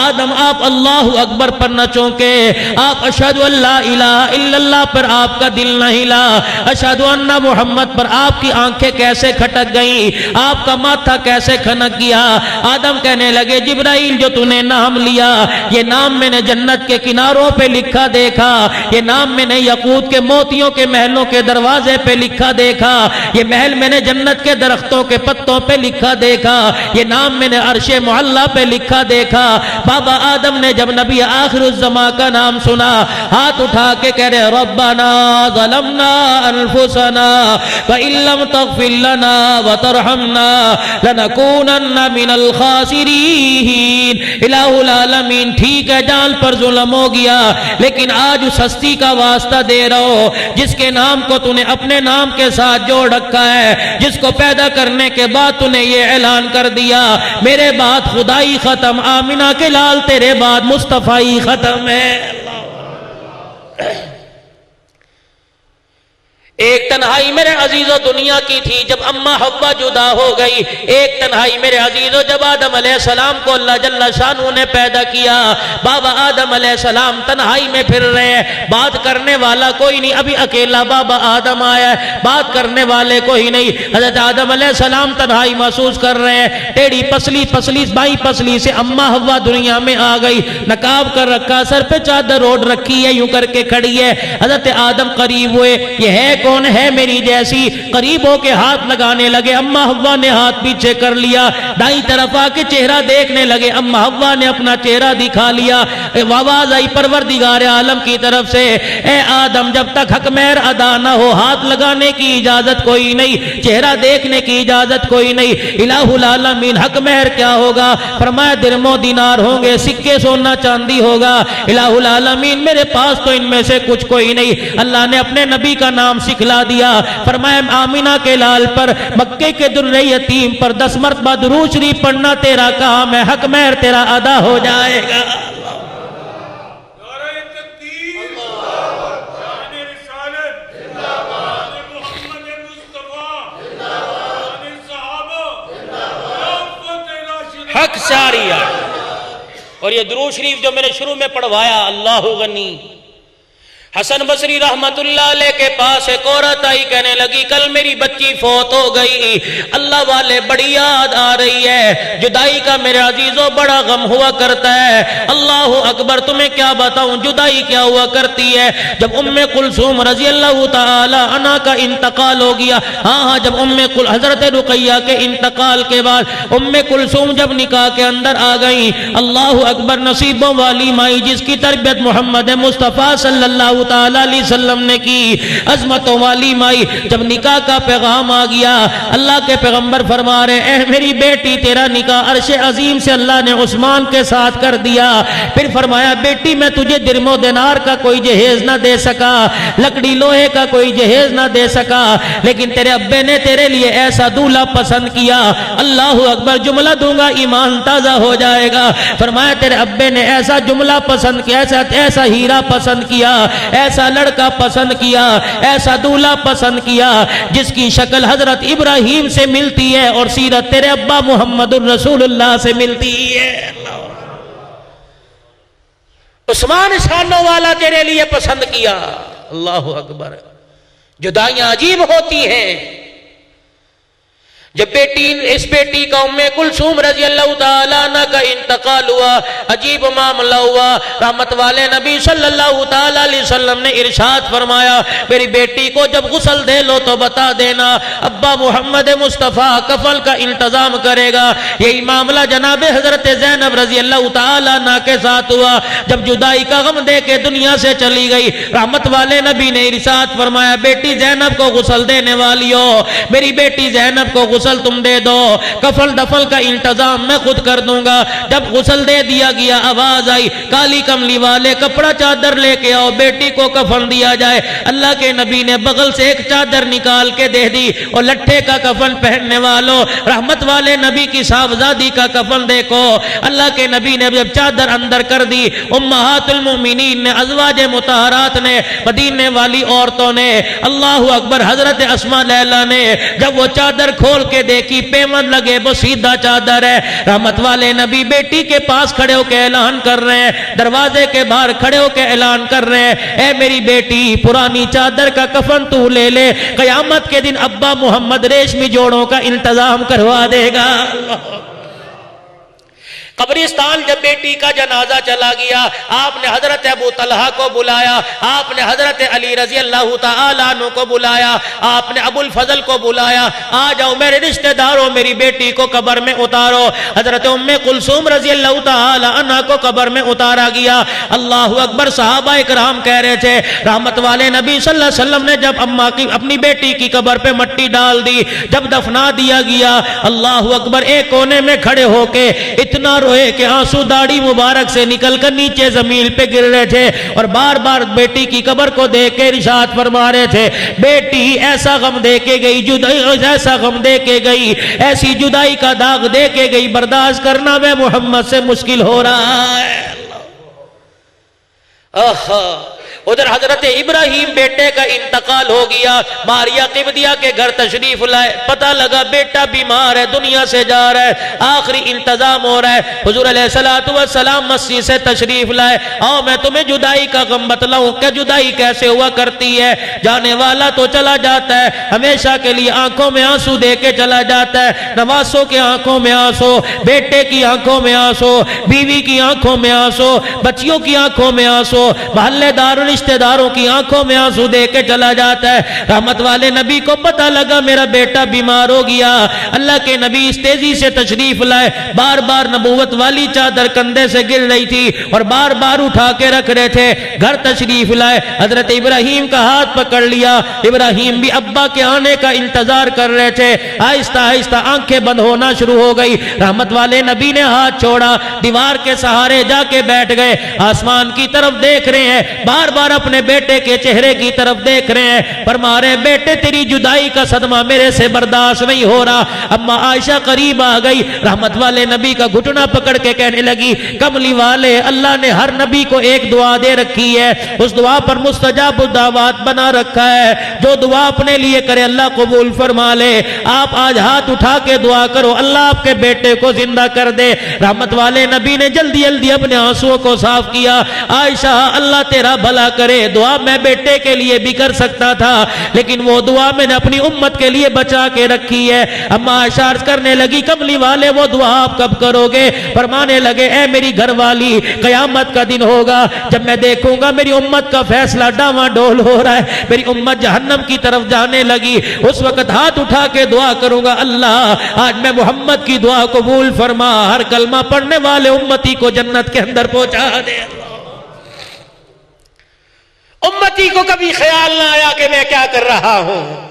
آدم آپ اللہ اکبر پر نہ چونکے، آپ اشہد ان لا الہ الا اللہ پر آپ کا دل نہ ہلا، اشہد ان محمد پر آپ کی آنکھیں کیسے کھٹک گئیں، آپ کا ماتھا کیسے کھنک گیا؟ آدم کہنے لگے جبرائیل جو تو نے نام لیا، یہ نام میں نے جنت کے کناروں پہ لکھا دیکھا، یہ نام میں نے یاقوت کے موتیوں کے محلوں کے دروازے پہ لکھا دیکھا، یہ محل میں نے جنت کے درختوں کے پتوں پہ لکھا دیکھا، یہ نام میں نے عرش معلی پہ لکھا دیکھا. بابا آدم نے جب نبی آخر الزمان کا نام سنا، ہاتھ اٹھا کے کہہ رہے ربنا ظلمنا انفسنا وان لم تغفر لنا وترحمنا لنکونن من الخاسرین. الہ العالمین ٹھیک ہے جان پر ظلم ہو گیا، لیکن آج اس ہستی کا واسطہ دے رہا ہو جس کے نام کو تو نے اپنے نام کے ساتھ جوڑ رکھا ہے، جس کو پیدا کرنے کے بعد تو نے یہ اعلان کر دیا میرے بعد خدائی ختم، آمینہ کے لال تیرے بعد مصطفی ختم ہے. ایک تنہائی میرے عزیزو دنیا کی تھی جب اماں حوا جدا ہو گئی. ایک تنہائی میرے عزیزو جب آدم علیہ السلام کو اللہ جل شانہ نے پیدا کیا. بابا آدم علیہ السلام تنہائی میں پھر رہے ہیں، بات کرنے والا کوئی نہیں. ابھی اکیلا بابا آدم آیا ہے، بات کرنے والے کوئی نہیں. حضرت آدم علیہ السلام تنہائی محسوس کر رہے ہیں. ٹیڑھی پسلی بائی پسلی سے اماں حوا دنیا میں آ گئی. نقاب کر رکھا، سر پہ چادر اوڑھ رکھی ہے، یوں کر کے کھڑی ہے. حضرت آدم قریب ہوئے، یہ ہے کون ہے میری جیسی؟ قریب ہو کے ہاتھ لگانے لگے. اماں حوا نے ہاتھ پیچھے کر لیا، دائیں طرف آ کے چہرہ دیکھنے لگے. اماں حوا نے اپنا چہرہ دکھا لیا. آواز آئی پروردگار عالم کی طرف سے، اے آدم جب تک حق مہر ادا نہ ہو ہاتھ لگانے کی اجازت کوئی نہیں، چہرہ دیکھنے کی اجازت کوئی نہیں. الہ العالمین حق مہر کیا ہوگا؟ فرمایا درم و دینار ہوں گے، سکے سونا چاندی ہوگا. الہ العالمین میرے پاس تو ان میں سے کچھ کوئی نہیں. اللہ نے اپنے نبی کا نام سکھلا دیا. فرمایا آمینہ کے لال پر، مکے کے در یتیم پر 10 مرتبہ درود شریف پڑھنا تیرا کام ہے، حق مہر تیرا ادا ہو جائے گا. حق ساریہ. اور یہ درود شریف جو میں نے شروع میں پڑھوایا، اللہ غنی. حسن بصری رحمت اللہ علیہ کے پاس ایک عورت آئی، کہنے لگی کل میری بچی فوت ہو گئی، اللہ والے بڑی یاد آ رہی ہے، جدائی کا میرے عزیزوں بڑا غم ہوا کرتا ہے. اللہ اکبر، تمہیں کیا بتاؤں جدائی کیا ہوا کرتی ہے. جب ام کلثوم رضی اللہ تعالی عنہا کا انتقال ہو گیا، ہاں جب حضرت رقیہ کے انتقال کے بعد ام کلثوم جب نکاح کے اندر آ گئی، اللہ اکبر، نصیبوں والی مائی جس کی تربیت محمد مصطفیٰ صلی اللہ تعالی علیہ وسلم نے کی، عظمتوں والی مائی. جب نکاح کا پیغام آ گیا، اللہ کے پیغمبر فرما رہے اے میری بیٹی تیرا نکاح عرش عظیم سے اللہ نے عثمان کے ساتھ کر دیا. پھر فرمایا بیٹی میں تجھے درم و دینار کا کوئی جہیز نہ دے سکا، لکڑی لوہے کا کوئی جہیز نہ دے سکا، لیکن تیرے ابے نے تیرے لیے ایسا دولہا پسند کیا. اللہ اکبر، جملہ دوں گا ایمان تازہ ہو جائے گا. فرمایا تیرے ابے نے ایسا جملہ پسند کیا، ایسا ہیرا پسند کیا، ایسا لڑکا پسند کیا، ایسا دولہا پسند کیا جس کی شکل حضرت ابراہیم سے ملتی ہے اور سیرت تیرے ابا محمد الرسول اللہ سے ملتی ہے. عثمان شانوں والا تیرے لیے پسند کیا. اللہ اکبر. جدائیاں عجیب ہوتی ہیں. جب اس بیٹی کا ام کلثوم رضی اللہ تعالیٰ عنہ کا انتقال ہوا، عجیب معاملہ ہوا۔ رحمت والے نبی صلی اللہ تعالیٰ علیہ وسلم نے ارشاد فرمایا میری بیٹی کو جب غسل دے لو تو بتا دینا، ابا محمد مصطفیٰ کفن کا انتظام کرے گا۔ یہی معاملہ جناب حضرت زینب رضی اللہ تعالیٰ عنہ کے ساتھ ہوا۔ جب جدائی کا غم دے کے دنیا سے چلی گئی، رحمت والے نبی نے ارشاد فرمایا بیٹی زینب کو غسل دینے والی ہو، میری بیٹی زینب کو غسل تم دے دو، کفن دفن کا انتظام میں خود کر دوں گا۔ جب غسل دے دیا گیا، آواز آئی کالی کملی والے کپڑا چادر لے کے آؤ، بیٹی کو کفن دیا جائے۔ اللہ کے نبی نے بغل سے ایک چادر نکال کے دے دی، اور لٹھے کا کفن پہننے والوں، رحمت والے نبی کی صاحبزادی کا کفن دیکھو۔ اللہ کے نبی نے جب چادر اندر کر دی، امہات المومنین نے، ازواج مطہرات نے، مدینے والی عورتوں نے، اللہ اکبر، حضرت اسماء لیلا نے جب وہ چادر کھول کے دیکھی، پیمن لگے وہ سیدھا چادر ہے۔ رحمت والے نبی بیٹی کے پاس کھڑے ہو کے اعلان کر رہے ہیں، دروازے کے باہر کھڑے ہو کے اعلان کر رہے ہیں اے میری بیٹی پرانی چادر کا کفن تو لے لے، قیامت کے دن ابا محمد ریشمی جوڑوں کا انتظام کروا دے گا۔ قبرستان جب بیٹی کا جنازہ چلا گیا، آپ نے حضرت ابو طلحہ کو بلایا، آپ نے حضرت علی رضی اللہ تعالیٰ عنہ کو بلایا، آپ نے ابو الفضل کو بلایا، آ جاؤ میرے رشتہ داروں، میری بیٹی کو قبر میں اتارو۔ حضرت ام کلثوم رضی اللہ تعالیٰ عنہ کو قبر میں اتارا گیا۔ اللہ اکبر، صحابہ اکرام کہہ رہے تھے رحمت والے نبی صلی اللہ علیہ وسلم نے جب اماں کی اپنی بیٹی کی قبر پہ مٹی ڈال دی، جب دفنا دیا گیا، اللہ اکبر، ایک کونے میں کھڑے ہو کے اتنا روئے کہ آنسو داڑھی مبارک سے نکل کر نیچے زمین پہ گر رہے تھے، اور بار بار بیٹی کی قبر کو دیکھ کے ارشاد فرما رہے تھے بیٹی ایسا غم دے کے گئی، جدائی ایسا غم دے کے گئی، ایسی جدائی کا داغ دے کے گئی، برداشت کرنا میں محمد سے مشکل ہو رہا ہے۔ ادھر حضرت ابراہیم بیٹے کا انتقال ہو گیا، ماریا قبطیہ کے گھر تشریف لائے، پتہ لگا بیٹا بیمار ہے، دنیا سے جا رہا ہے، آخری انتظام ہو رہا ہے۔ حضور علیہ السلام مسجد سے تشریف لائے، آؤ میں تمہیں جدائی کا غم بتلاؤں کہ جدائی کیسے ہوا کرتی ہے۔ جانے والا تو چلا جاتا ہے، ہمیشہ کے لیے آنکھوں میں آنسو دے کے چلا جاتا ہے، نواسوں کے آنکھوں میں آنسو، بیٹے کی آنکھوں میں آنسو، بیوی کی آنکھوں میں آنسو، بچیوں کی آنکھوں میں آنسو، محلے دار رشتہ داروں کی آنکھوں میں آنسو دے کے چلا جاتا ہے۔ رحمت والے نبی کو پتہ لگا میرا بیٹا بیمار ہو گیا، اللہ کے نبی اس تیزی سے تشریف لائے، بار بار نبوت والی چادر کندھے سے گر رہی تھی اور بار بار اٹھا کے رکھ رہے تھے، گھر تشریف لائے، حضرت ابراہیم کا ہاتھ پکڑ لیا، ابراہیم بھی ابا کے آنے کا انتظار کر رہے تھے، آہستہ آہستہ آنکھیں بند ہونا شروع ہو گئی۔ رحمت والے نبی نے ہاتھ چھوڑا، دیوار کے سہارے جا کے بیٹھ گئے، آسمان کی طرف دیکھ رہے ہیں، بار بار اپنے بیٹے کے چہرے کی طرف دیکھ رہے ہیں، فرما رہے ہیں بیٹے تیری جدائی کا صدمہ میرے سے برداشت نہیں ہو رہا۔ اما عائشہ قریب آ گئی، رحمت والے نبی کا گھٹنا پکڑ کے کہنے لگی کملی والے اللہ نے ہر نبی کو ایک دعا دے رکھی ہے، اس دعا پر مستجاب الدعوات بنا رکھا ہے، جو دعا اپنے لیے کرے اللہ قبول فرما لے۔ آپ آج ہاتھ اٹھا کے دعا کرو اللہ آپ کے بیٹے کو زندہ کر دے۔ رحمت والے نبی نے جلدی جلدی اپنے آنسوؤں کو صاف کیا، عائشہ اللہ تیرا بھلا کرے، دعا میں بیٹے کے لیے بھی کر سکتا تھا لیکن وہ دعا میں نے اپنی امت کے لیے بچا کے رکھی ہے۔ اما عائشہ عرض کرنے لگی کملی والے وہ دعا آپ کب کرو گے؟ فرمانے لگے اے میری گھر والی قیامت کا دن ہوگا جب میں دیکھوں گا میری امت کا فیصلہ ڈاواں ڈول ہو رہا ہے، میری امت جہنم کی طرف جانے لگی، اس وقت ہاتھ اٹھا کے دعا کروں گا اللہ آج میں محمد کی دعا قبول فرما، ہر کلمہ پڑھنے والے امتی کو جنت کے اندر پہنچا دے۔ امتی کو کبھی خیال نہ آیا کہ میں کیا کر رہا ہوں،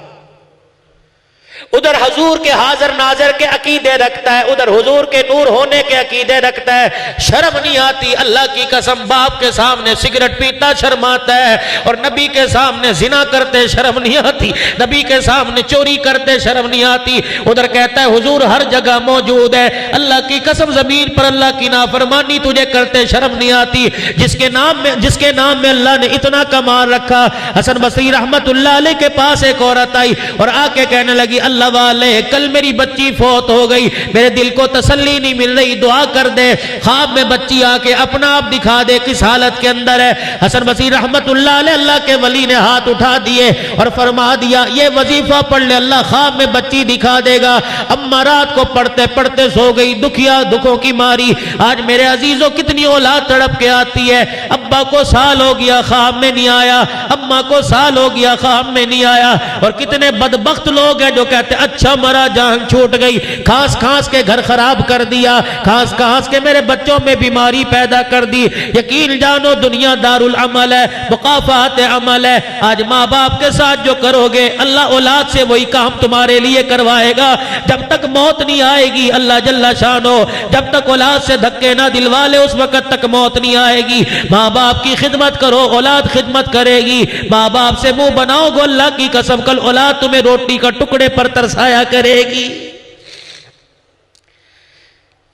ادھر حضور کے حاضر ناظر کے عقیدے رکھتا ہے، ادھر حضور کے نور ہونے کے عقیدے رکھتا ہے، شرم نہیں آتی اللہ کی قسم، باپ کے سامنے سگریٹ پیتا شرم آتا ہے، اور نبی کے سامنے زنا کرتے شرم نہیں آتی، نبی کے سامنے چوری کرتے شرم نہیں آتی، ادھر کہتا ہے حضور ہر جگہ موجود ہے، اللہ کی قسم زمین پر اللہ کی نافرمانی تجھے کرتے شرم نہیں آتی، جس کے نام میں اللہ نے اتنا کمال رکھا۔ حسن بصری رحمت اللہ علیہ کے پاس ایک عورت آئی اور آ کے کہنے لگی اللہ اللہ والے کل میری بچی فوت ہو گئی، میرے دل کو تسلی نہیں مل رہی، دعا کر دے۔ خواب میں بچی آ کے اپنا آپ دکھا دے کس حالت کے اندر ہے۔ حسن بصری رحمت اللہ علیہ اللہ کے ولی نے ہاتھ اٹھا دیے اور فرما دیا یہ وظیفہ پڑھ لے، اللہ خواب میں بچی دکھا دے گا۔ اما رات کو پڑھتے پڑھتے سو گئی، دکھیا دکھوں کی ماری۔ آج میرے عزیزوں کتنی اولاد تڑپ کے آتی ہے، ابا کو سال ہو گیا خواب میں نہیں آیا، اما کو سال ہو گیا خواب میں نہیں آیا، اور کتنے بدبخت لوگ ہیں جو کہتے ہیں اچھا مرا جان چھوٹ گئی، کھانس کھانس کے گھر خراب کر دیا، کھانس کھانس کے میرے بچوں میں بیماری پیدا کر دی۔ یقین جانو دنیا دار العمل ہے، مقافات عمل ہے۔ آج ماں باپ کے ساتھ جو کرو گے اللہ اولاد سے وہی کام تمہارے لیے کروائے گا۔ جب تک موت نہیں آئے گی اللہ جل شانو، جب تک اولاد سے دھکے نہ دلوا لے اس وقت تک موت نہیں آئے گی۔ ماں باپ کی خدمت کرو، اولاد خدمت کرے گی۔ ماں باپ سے منہ بناؤ گو اللہ کی قسم کل اولاد تمہیں روٹی کا ٹکڑے پر ترسایا کرے گی۔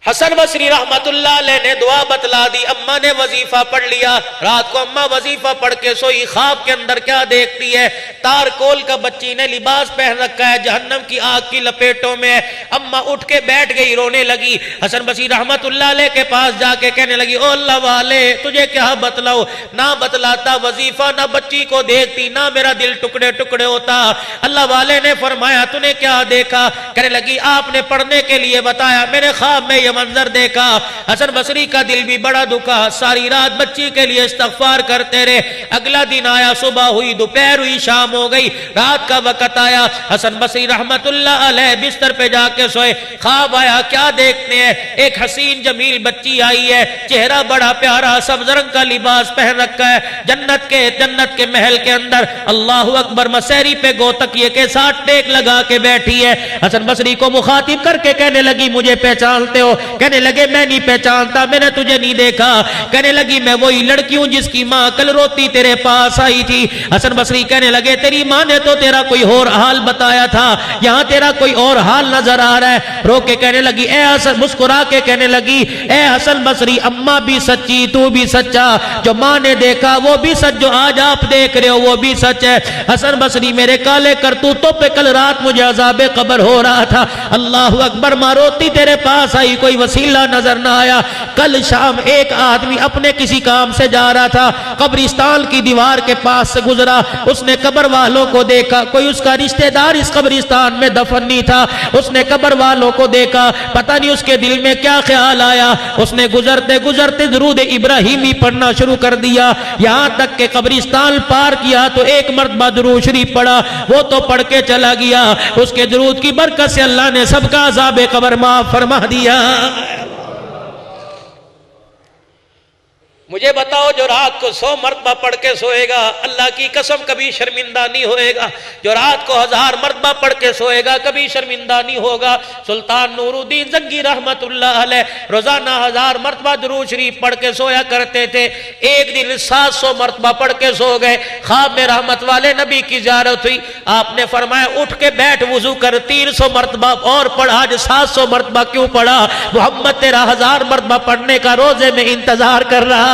حسن بصری رحمت اللہ علیہ نے دعا بتلا دی، اماں نے وظیفہ پڑھ لیا۔ رات کو اماں وظیفہ پڑھ کے سوئی، خواب کے اندر کیا دیکھتی ہے؟ تار کول کا بچی نے لباس پہن رکھا ہے، جہنم کی آگ کی لپیٹوں میں ہے۔ اماں اٹھ کے بیٹھ گئی، رونے لگی۔ حسن بصری رحمت اللہ علیہ کے پاس جا کے کہنے لگی او اللہ والے تجھے کیا بتلاؤ؟ نہ بتلاتا وظیفہ، نہ بچی کو دیکھتی، نہ میرا دل ٹکڑے ٹکڑے ہوتا۔ اللہ والے نے فرمایا تو نے کیا دیکھا؟ کہنے لگی آپ نے پڑھنے کے لیے بتایا، میں نے خواب میں منظر دیکھا۔ حسن بصری کا دل بھی بڑا دکھا، ساری رات بچی کے لیے استغفار کرتے رہے۔ اگلا دن آیا، صبح ہوئی، دوپہر ہوئی، شام ہو گئی، رات کا وقت آیا۔ حسن بصری رحمت اللہ علیہ بستر پہ جا کے سوئے۔ خواب آیا، کیا دیکھتے ہیں؟ ایک حسین جمیل بچی آئی ہے، چہرہ بڑا پیارا، سبز رنگ کا لباس پہن رکھا ہے، جنت کے محل کے اندر اللہ اکبر مسیری پہ گوتکیے کے ساتھ ٹیک لگا کے بیٹھی ہے۔ حسن بصری کو مخاطب کر کے کہنے لگی مجھے پہچانتے ہو؟ کہنے لگے میں نہیں پہچانتا، میں نے تجھے نہیں دیکھا۔ کہنے لگی میں وہی لڑکی ہوں جس کی ماں کل روتی تیرے پاس آئی تھی۔ حسن بصری کہنے لگے تیری ماں نے تو تیرا کوئی اور حال بتایا تھا، یہاں تیرا کوئی اور حال نظر آ رہا ہے۔ رو کے کہنے لگی اے حسن، مسکرا کے کہنے لگی اے حسن بصری اماں بھی سچی، تو بھی سچا، جو ماں نے دیکھا وہ بھی سچ، جو آج آپ دیکھ رہے ہو وہ بھی سچ ہے۔ حسن بصری میرے کالے کرتوتوں پہ کل رات مجھے عذاب قبر ہو رہا تھا، اللہ اکبر، ماں روتی تیرے پاس آئی، کوئی وسیلہ نظر نہ آیا۔ کل شام ایک آدمی اپنے کسی کام سے جا رہا تھا، قبرستان کی دیوار کے پاس سے گزرا، اس نے قبر والوں کو دیکھا، کوئی اس کا رشتہ دار اس قبرستان میں دفن نہیں تھا، اس نے قبر والوں کو دیکھا، پتہ نہیں اس کے دل میں کیا خیال آیا، اس نے گزرتے گزرتے درود ابراہیمی پڑھنا شروع کر دیا، یہاں تک کہ قبرستان پار کیا تو ایک مرتبہ درود شریف پڑھا، وہ تو پڑھ کے چلا گیا، اس کے درود کی برکت سے اللہ نے سب کا عذاب قبر معاف فرما دیا۔ مجھے بتاؤ جو رات کو 100 مرتبہ پڑھ کے سوئے گا اللہ کی قسم کبھی شرمندہ نہیں ہوئے گا، جو رات کو 1000 مرتبہ پڑھ کے سوئے گا کبھی شرمندہ نہیں ہوگا۔ سلطان نور الدین زنگی رحمت اللہ علیہ روزانہ 1000 مرتبہ درود شریف پڑھ کے سویا کرتے تھے، ایک دن 700 مرتبہ پڑھ کے سو گئے۔ خواب میں رحمت والے نبی کی زیارت ہوئی، آپ نے فرمایا اٹھ کے بیٹھ وضو کر، 300 مرتبہ اور پڑھا، آج 700 مرتبہ کیوں پڑھا؟ محمد تیرا 1000 مرتبہ پڑھنے کا روزے میں انتظار کر رہا۔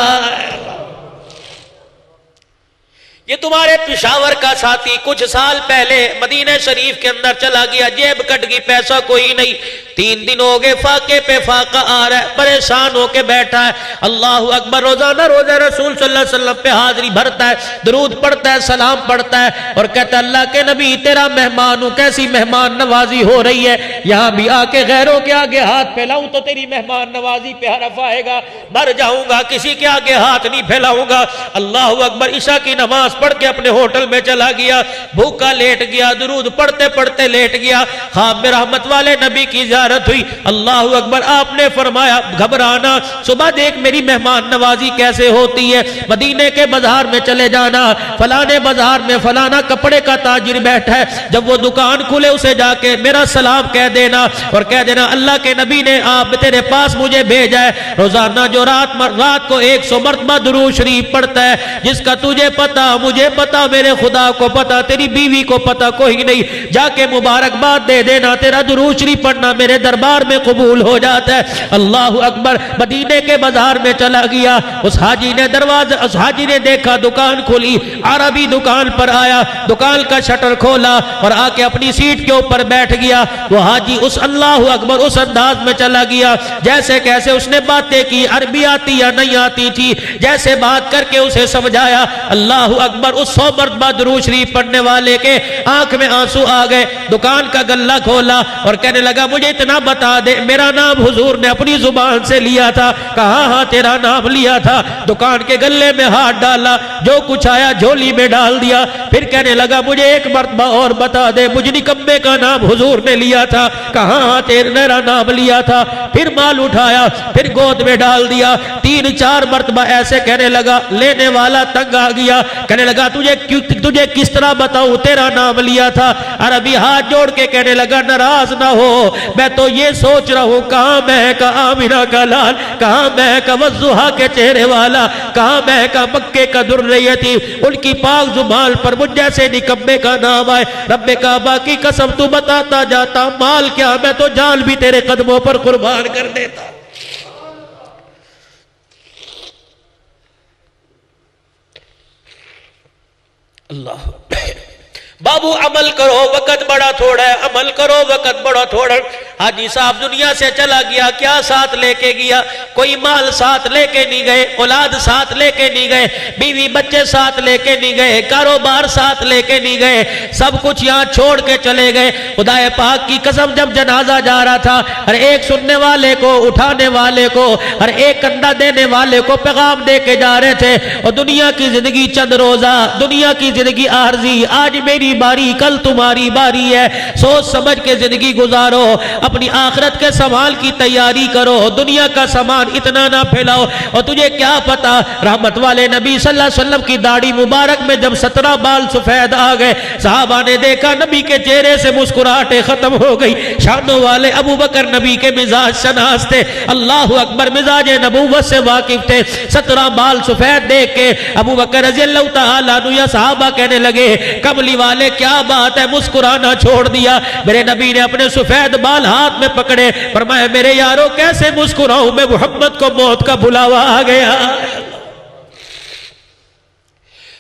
یہ تمہارے پشاور کا ساتھی کچھ سال پہلے مدینہ شریف کے اندر چلا گیا، جیب کٹ گئی، پیسہ کوئی نہیں، 3 دن ہو گئے فاقے پہ فاقہ آ رہا ہے، پریشان ہو کے بیٹھا ہے، اللہ اکبر، روزانہ روزہ رسول صلی اللہ علیہ وسلم پہ حاضری بھرتا ہے، درود پڑھتا ہے، سلام پڑھتا ہے، اور کہتا ہے اللہ کے نبی تیرا مہمان ہوں، کیسی مہمان نوازی ہو رہی ہے، یہاں بھی آ کے غیروں کے آگے ہاتھ پھیلاؤں تو تیری مہمان نوازی پہ حرف آئے گا، مر جاؤں گا کسی کے آگے ہاتھ نہیں پھیلاؤں گا۔ اللہ اکبر، عشاء کی نماز پڑھ کے اپنے ہوٹل میں چلا گیا، بھوکا لیٹ گیا، درود پڑھتے پڑھتے لیٹ گیا، خواب میں رحمت والے نبی کی زیارت ہوئی، اللہ اکبر، آپ نے فرمایا گھبرانا، صبح دیکھ میری مہمان نوازی کیسے ہوتی ہے، مدینے کے بازار میں چلے جانا، فلانے بازار میں فلانا کپڑے کا تاجر بیٹھا ہے، جب وہ دکان کھلے اسے جا کے میرا سلام کہہ دینا اور کہہ دینا اللہ کے نبی نے آپ تیرے پاس مجھے بھیجا ہے۔ روزانہ جو رات کو 100 مرتبہ درود شریف پڑھتا ہے، جس کا تجھے پتا مجھے پتا میرے خدا کو پتا تیری بیوی کو پتا کوئی نہیں، جا کے مبارکباد دے دینا، تیرا درود شریف پڑھنا میرے دربار میں قبول ہو جاتا ہے۔ اللہ اکبر۔ مدینے کے بازار میں چلا گیا، اس حاجی نے دیکھا دکان کھلی، عربی دکان پر آیا، دکان کا شٹر کھولا اور آ کے اپنی سیٹ کے اوپر بیٹھ گیا۔ وہ حاجی اس اللہ اکبر اس انداز میں چلا گیا جیسے کیسے اس نے باتیں کی، عربی آتی یا نہیں آتی تھی، جیسے بات کر کے اسے سمجھایا۔ اللہ اکبر۔ اس 100 مرتبہ درود شریف پڑھنے والے کے آنکھ میں آنسو آ گئے، دکان کا گلہ کھولا اور کہنے لگا مجھے اتنا بتا دے، میرا نام حضور نے اپنی زبان سے لیا تھا؟ کہا ہاں تیرا نام لیا تھا۔ دکان کے گلے میں ہاتھ ڈالا، جو کچھ آیا جھولی میں ڈال دیا، پھر کہنے لگا مجھے ایک مرتبہ اور بتا دے، مجھ نکمے کا نام حضور نے لیا تھا؟ کہا ہاں تیرا نام لیا تھا۔ پھر مال اٹھایا، پھر گود میں ڈال دیا، 3-4 مرتبہ ایسے کہنے لگا، لینے والا تنگ آ گیا، کہنے لگا تجھے کس طرح بتاؤں تیرا نام لیا تھا؟ عربی ہاتھ جوڑ کے کہنے لگا ناراض نہ ہو، میں تو یہ سوچ رہا ہوں کہاں میں کا آمینہ کا لال، کہاں میں کا وضحا کے چہرے والا، کہاں میں کا مکے کا درریتی، ان کی پاک زبان پر مجھ جیسے نکمے کا نام آئے۔ رب کعبہ کی قسم تو بتاتا جاتا، مال کیا میں تو جان بھی تیرے قدموں پر قربان کر دیتا۔ اللہ بابو عمل کرو، وقت بڑا تھوڑا ہے، عمل کرو وقت بڑا تھوڑا ہے۔ حاجی صاحب دنیا سے چلا گیا، کیا ساتھ لے کے گیا؟ کوئی مال ساتھ لے کے نہیں گئے، اولاد ساتھ لے کے نہیں گئے، بیوی بچے ساتھ لے کے نہیں گئے، کاروبار ساتھ لے کے نہیں گئے، سب کچھ یہاں چھوڑ کے چلے گئے۔ خدا پاک کی قسم جب جنازہ جا رہا تھا، ہر ایک سننے والے کو، اٹھانے والے کو، ہر ایک کندھا دینے والے کو پیغام دے کے جا رہے تھے، اور دنیا کی زندگی چند روزہ، دنیا کی زندگی عارضی، آج میری باری کل تمہاری باری ہے، سوچ سمجھ کے زندگی گزارو، اپنی آخرت کے سامان کی تیاری کرو، دنیا کا سامان اتنا نہ پھیلاؤ۔ اور تجھے کیا پتا، رحمت والے نبی صلی اللہ علیہ وسلم کی داڑھی مبارک میں جب 17 بال سفید آ گئے، صحابہ نے دیکھا نبی کے چہرے سے مسکراہٹیں ختم ہو گئی۔ شانوں والے ابو بکر نبی کے مزاج شناس تھے، اللہ اکبر، مزاج نبوت سے واقف تھے۔ 17 بال سفید دیکھ کے ابو بکر رضی اللہ تعالیٰ عنہ یا صحابہ کہنے لگے کملی والے کیا بات ہے، مسکرانا چھوڑ دیا؟ میرے نبی نے اپنے سفید بال ہاتھ میں پکڑے، فرمایا میرے یارو کیسے مسکراؤں میں، محمد کو موت کا بلاوا آ گیا۔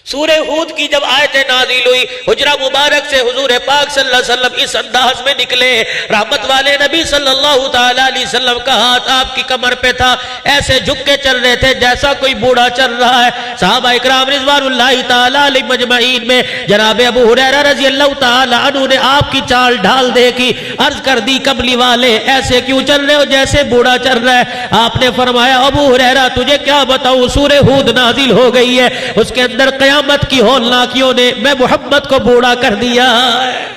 سورہ ہود کی جب آیتیں نازل ہوئی، حجرہ مبارک سے حضور پاک صلی اللہ علیہ وسلم اس انداز میں نکلے، رحمت والے نبی صلی اللہ تعالیٰ علیہ وسلم کا ہاتھ آپ کی کمر پہ تھا، ایسے جھک کے چل رہے تھے جیسا کوئی بوڑھا چل رہا ہے۔ صحابہ اکرام رضوان اللہ تعالیٰ علیہ مجمعین میں جناب ابو ہریرہ رضی اللہ تعالیٰ عنہ نے آپ کی چال ڈھال دیکھی، عرض کر دی کملی والے ایسے کیوں چل رہے ہو جیسے بوڑھا چل رہا ہے؟ آپ نے فرمایا ابو ہریرہ تجھے کیا بتاؤں، سورہ ہود نازل ہو گئی ہے، اس کے اندر قیامت کی ہولناکیوں نے میں محمد کو بوڑھا کر دیا ہے۔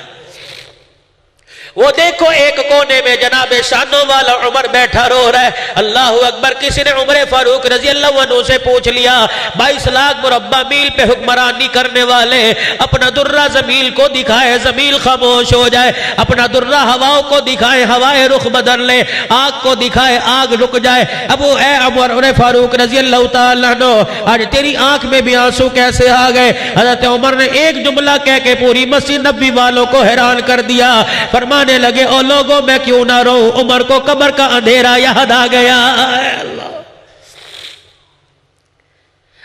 وہ دیکھو ایک کونے میں جناب شانوں والا عمر بیٹھا رو رہا ہے، اللہ اکبر۔ کسی نے عمر فاروق رضی اللہ عنہ سے پوچھ لیا 22 لاکھ مربع میل پہ حکمرانی کرنے والے، اپنا درہ زمین کو دکھائے زمین خاموش ہو جائے، اپنا درہ ہواؤں کو دکھائے ہوائیں رخ بدل لے، آگ کو دکھائے آگ رک جائے۔ اے عمر فاروق رضی اللہ تعالیٰ عنہ آج تیری آنکھ میں بھی آنسو کیسے آ گئے؟ حضرت عمر نے ایک جملہ کہہ کے پوری مسجد نبی والوں کو حیران کر دیا، فرمانے لگے او لوگوں میں کیوں نہ رو، عمر کو قبر کا اندھیرا یاد آ گیا۔ اللہ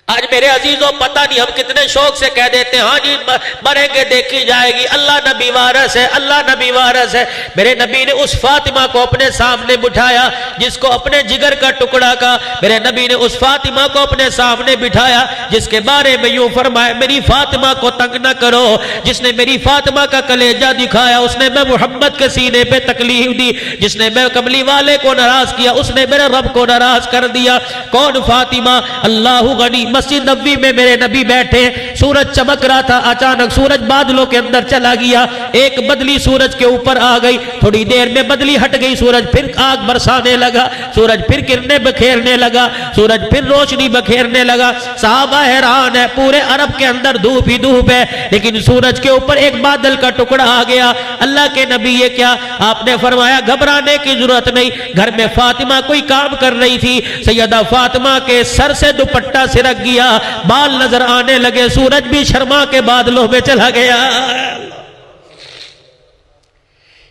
آج میرے عزیزوں پتہ نہیں ہم کتنے شوق سے کہہ دیتے ہیں ہاں جی مریں گے دیکھی جائے گی، اللہ نبی وارث ہے، اللہ نبی وارث ہے۔ میرے نبی نے اس فاطمہ کو اپنے سامنے بٹھایا جس کو اپنے جگر کا ٹکڑا کا، میرے نبی نے اس فاطمہ کو اپنے سامنے بٹھایا جس کے بارے میں یوں فرمایا میری فاطمہ کو تنگ نہ کرو، جس نے میری فاطمہ کا کلیجہ دکھایا اس نے میں محمد کے سینے پہ تکلیف دی، جس نے میں کملی والے کو ناراض کیا اس نے میرے رب کو ناراض کر دیا۔ کون فاطمہ؟ اللہ غنی۔ مسجد نبوی میں میرے نبی بیٹھے، سورج چمک رہا تھا، اچانک سورج بادلوں کے اندر چلا گیا، ایک بدلی سورج کے اوپر آ گئی، تھوڑی دیر میں بدلی ہٹ گئی، سورج پھر آگ برسانے لگا، سورج پھر کرنے بکھیرنے لگا، سورج پھر روشنی بکھیرنے لگا۔ صحابہ حیران ہے، پورے عرب کے اندر دھوپ ہی دھوپ ہے، لیکن سورج کے اوپر ایک بادل کا ٹکڑا آ گیا۔ اللہ کے نبی یہ کیا؟ آپ نے فرمایا گھبرانے کی ضرورت نہیں، گھر میں فاطمہ کوئی کام کر رہی تھی، سیدہ فاطمہ کے سر سے دوپٹہ سرک گیا، بال نظر آنے لگے، سورج بھی شرما کے بادلوں میں چلا گیا۔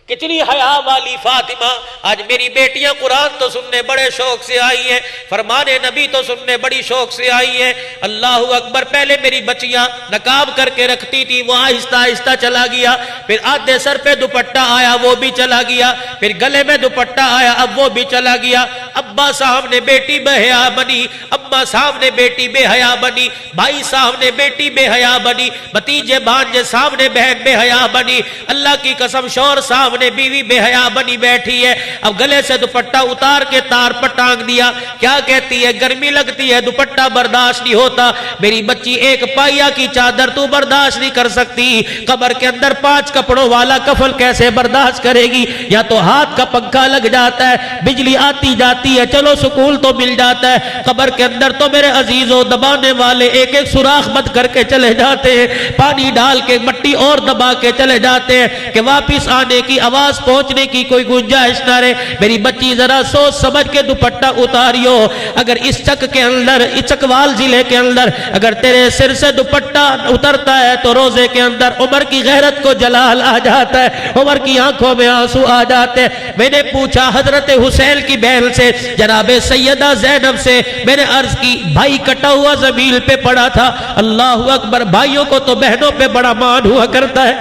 کتنی حیا والی فاطمہ، آج میری بیٹیاں قرآن تو سننے بڑے شوق سے آئی ہیں، فرمان نبی تو سننے بڑی شوق سے آئی ہیں۔ اللہ اکبر، پہلے میری بچیاں نقاب کر کے رکھتی تھی، وہ آہستہ آہستہ چلا گیا، پھر آدھے سر پہ دوپٹہ آیا وہ بھی چلا گیا، پھر گلے میں دوپٹہ آیا اب وہ بھی چلا گیا۔ ابا صاحب نے بیٹی بے حیا بنی، اما صاحب نے بیٹی بے حیا بنی، بھائی صاحب نے بیٹی بے حیا بنی، بھتیجے بھانجے صاحب نے بہن بے حیا بنی، اللہ کی قسم شوہر صاحب نے بیوی بے حیا بنی بیٹھی ہے۔ اب گلے سے دوپٹہ اتار کے تار پر ٹانگ دیا، کیا کہتی ہے گرمی لگتی ہے دوپٹہ برداشت نہیں ہوتا، میری بچی ایک پائیا کی چادر تو برداشت نہیں کر سکتی، قبر کے اندر 5 کپڑوں والا کفن کیسے برداشت کرے گی؟ یا تو ہاتھ کا پنکھا لگ جاتا ہے، بجلی آتی جاتی ہے، چلو سکول تو مل جاتا ہے، قبر کے اندر تو میرے عزیزوں دبانے والے ایک ایک سوراخ بند کر کے چلے جاتے ہیں، پانی ڈال کے مٹی اور دبا کے چلے جاتے ہیں کہ واپس آنے کی آواز پہنچنے کی کوئی گنجائش نہ رہے۔ میری بچی ذرا سوچ سمجھ کے دوپٹہ اتاریو، اگر اس چک کے اندر، اس چکوال ضلع کے اندر اگر تیرے سر سے دوپٹہ اترتا ہے تو روزے کے اندر عمر کی غیرت کو جلال آ جاتا ہے، عمر کی آنکھوں میں آنسو آ جاتے ہیں۔ میں نے پوچھا حضرت حسین کی بہن سے، جناب سیدہ زینب سے، میں نے عرض کی بھائی کٹا ہوا زمین پہ پڑا تھا، اللہ اکبر، بھائیوں کو تو بہنوں پہ بڑا مان ہوا کرتا ہے،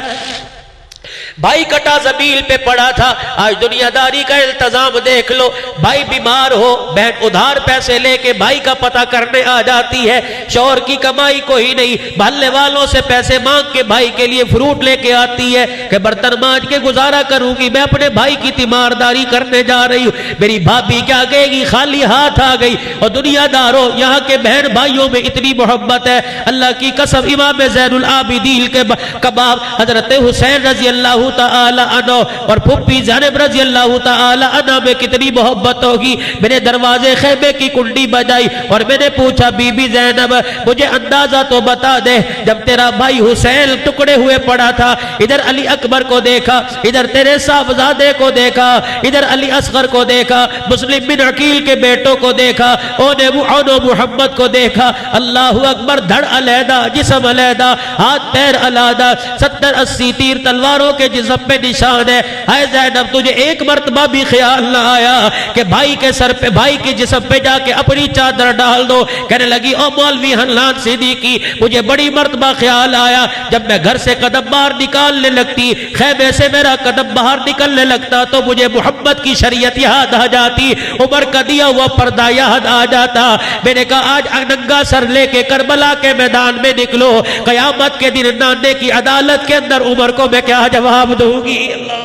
بھائی کٹا زمین پہ پڑا تھا۔ آج دنیا داری کا التزام دیکھ لو، بھائی بیمار ہو بہن ادھار پیسے لے کے بھائی کا پتہ کرنے آ جاتی ہے، شوہر کی کمائی کوئی نہیں، محلے والوں سے پیسے مانگ کے بھائی کے لیے فروٹ لے کے آتی ہے کہ برتن مانج کے گزارا کروں گی، میں اپنے بھائی کی تیمارداری کرنے جا رہی ہوں۔ میری بھابھی کیا کہے گی؟ خالی ہاتھ آ گئی۔ اور دنیا داروں، یہاں کے بہن بھائیوں میں اتنی محبت ہے، اللہ کی قسم امام زین العابدین کے کباب حضرت حسین رضی اللہ تعالی عنہ اور پھپھی زینب رضی اللہ تعالی عنہ میں کتنی محبت ہوگی۔ میں نے دروازے خیمے کی کنڈی بجائی اور میں نے پوچھا بی بی زینب مجھے اندازہ تو بتا دے، جب تیرا بھائی حسین ٹکڑے ہوئے پڑا تھا، ادھر علی اکبر کو دیکھا، ادھر تیرے صاحبزادے کو دیکھا، ادھر علی اصغر کو دیکھا، مسلم بن عقیل کے بیٹوں کو دیکھا، اون و محمد کو دیکھا، اللہ اکبر، دھڑ علیحدہ جسم علیحدہ، ہاتھ پیر علیحدہ، 70-80 تیر تلواروں کے جسم پہ نشان ہے۔ اے زینب تجھے ایک مرتبہ بھی خیال نہ آیا کہ بھائی کے سر پہ، بھائی کے جسم پہ جا کے اپنی چادر ڈال دو؟ کہنے لگی او مولوی حنان صدیقی، مجھے بڑی مرتبہ خیال آیا، جب میں گھر سے قدم باہر نکالنے لگتی، خیمے سے میرا قدم باہر نکلنے لگتا تو مجھے محمد کی شریعت یاد آ جاتی، عمر کا دیا ہوا پردہ یاد آ جاتا۔ میں نے کہا آج ننگا سر لے کے کربلا کے میدان میں نکلو، قیامت کے دن نانے کی عدالت کے اندر عمر کو میں کیا جواب دوں گی؟ اللہ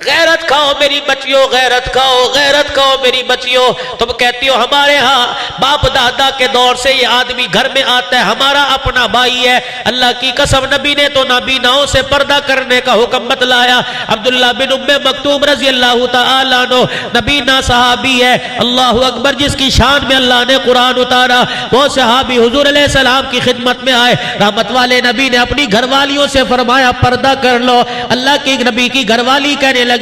غیرت کھاؤ میری بچیوں، غیرت کھاؤ، غیرت کھاؤ میری بچیوں۔ تم کہتی ہو ہمارے ہاں باپ دادا کے دور سے یہ آدمی گھر میں آتا ہے، ہمارا اپنا بھائی ہے، اللہ کی قسم نبی نے تو نابیناؤں سے پردہ کرنے کا حکم بتلایا۔ عبداللہ بن ام مکتوم رضی اللہ تعالیٰ عنہ نبینا صحابی ہے، اللہ اکبر، جس کی شان میں اللہ نے قرآن اتارا، وہ صحابی حضور علیہ السلام کی خدمت میں آئے، رحمت والے نبی نے اپنی گھر والیوں سے فرمایا پردہ کر لو۔ اللہ کی نبی کی گھر والی کہنے لگی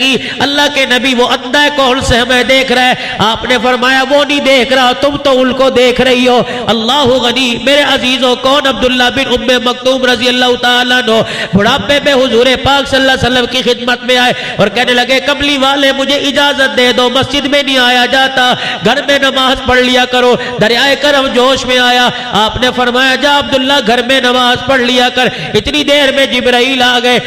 اللہ کے نبی وہ اندھا کون سے ہمیں دیکھ رہا ہے؟ آپ نے فرمایا وہ نہیں دیکھ رہا، تم تو ان کو دیکھ رہی ہو۔ اللہ غنی، میرے عزیزوں، کون؟ عبداللہ بن ام مکتوم رضی اللہ تعالیٰ عنہ بڑھاپے میں حضور پاک صلی اللہ علیہ وسلم کی خدمت میں آئے اور کہنے لگے کملی والے مجھے اجازت دے دو، مسجد میں نہیں آیا جاتا، گھر میں نماز پڑھ لیا کرو۔ دریائے کرم جوش میں آیا، آپ نے فرمایا جا عبداللہ گھر میں نماز پڑھ لیا کر۔ اتنی دیر میں جبرائیل آ گئے۔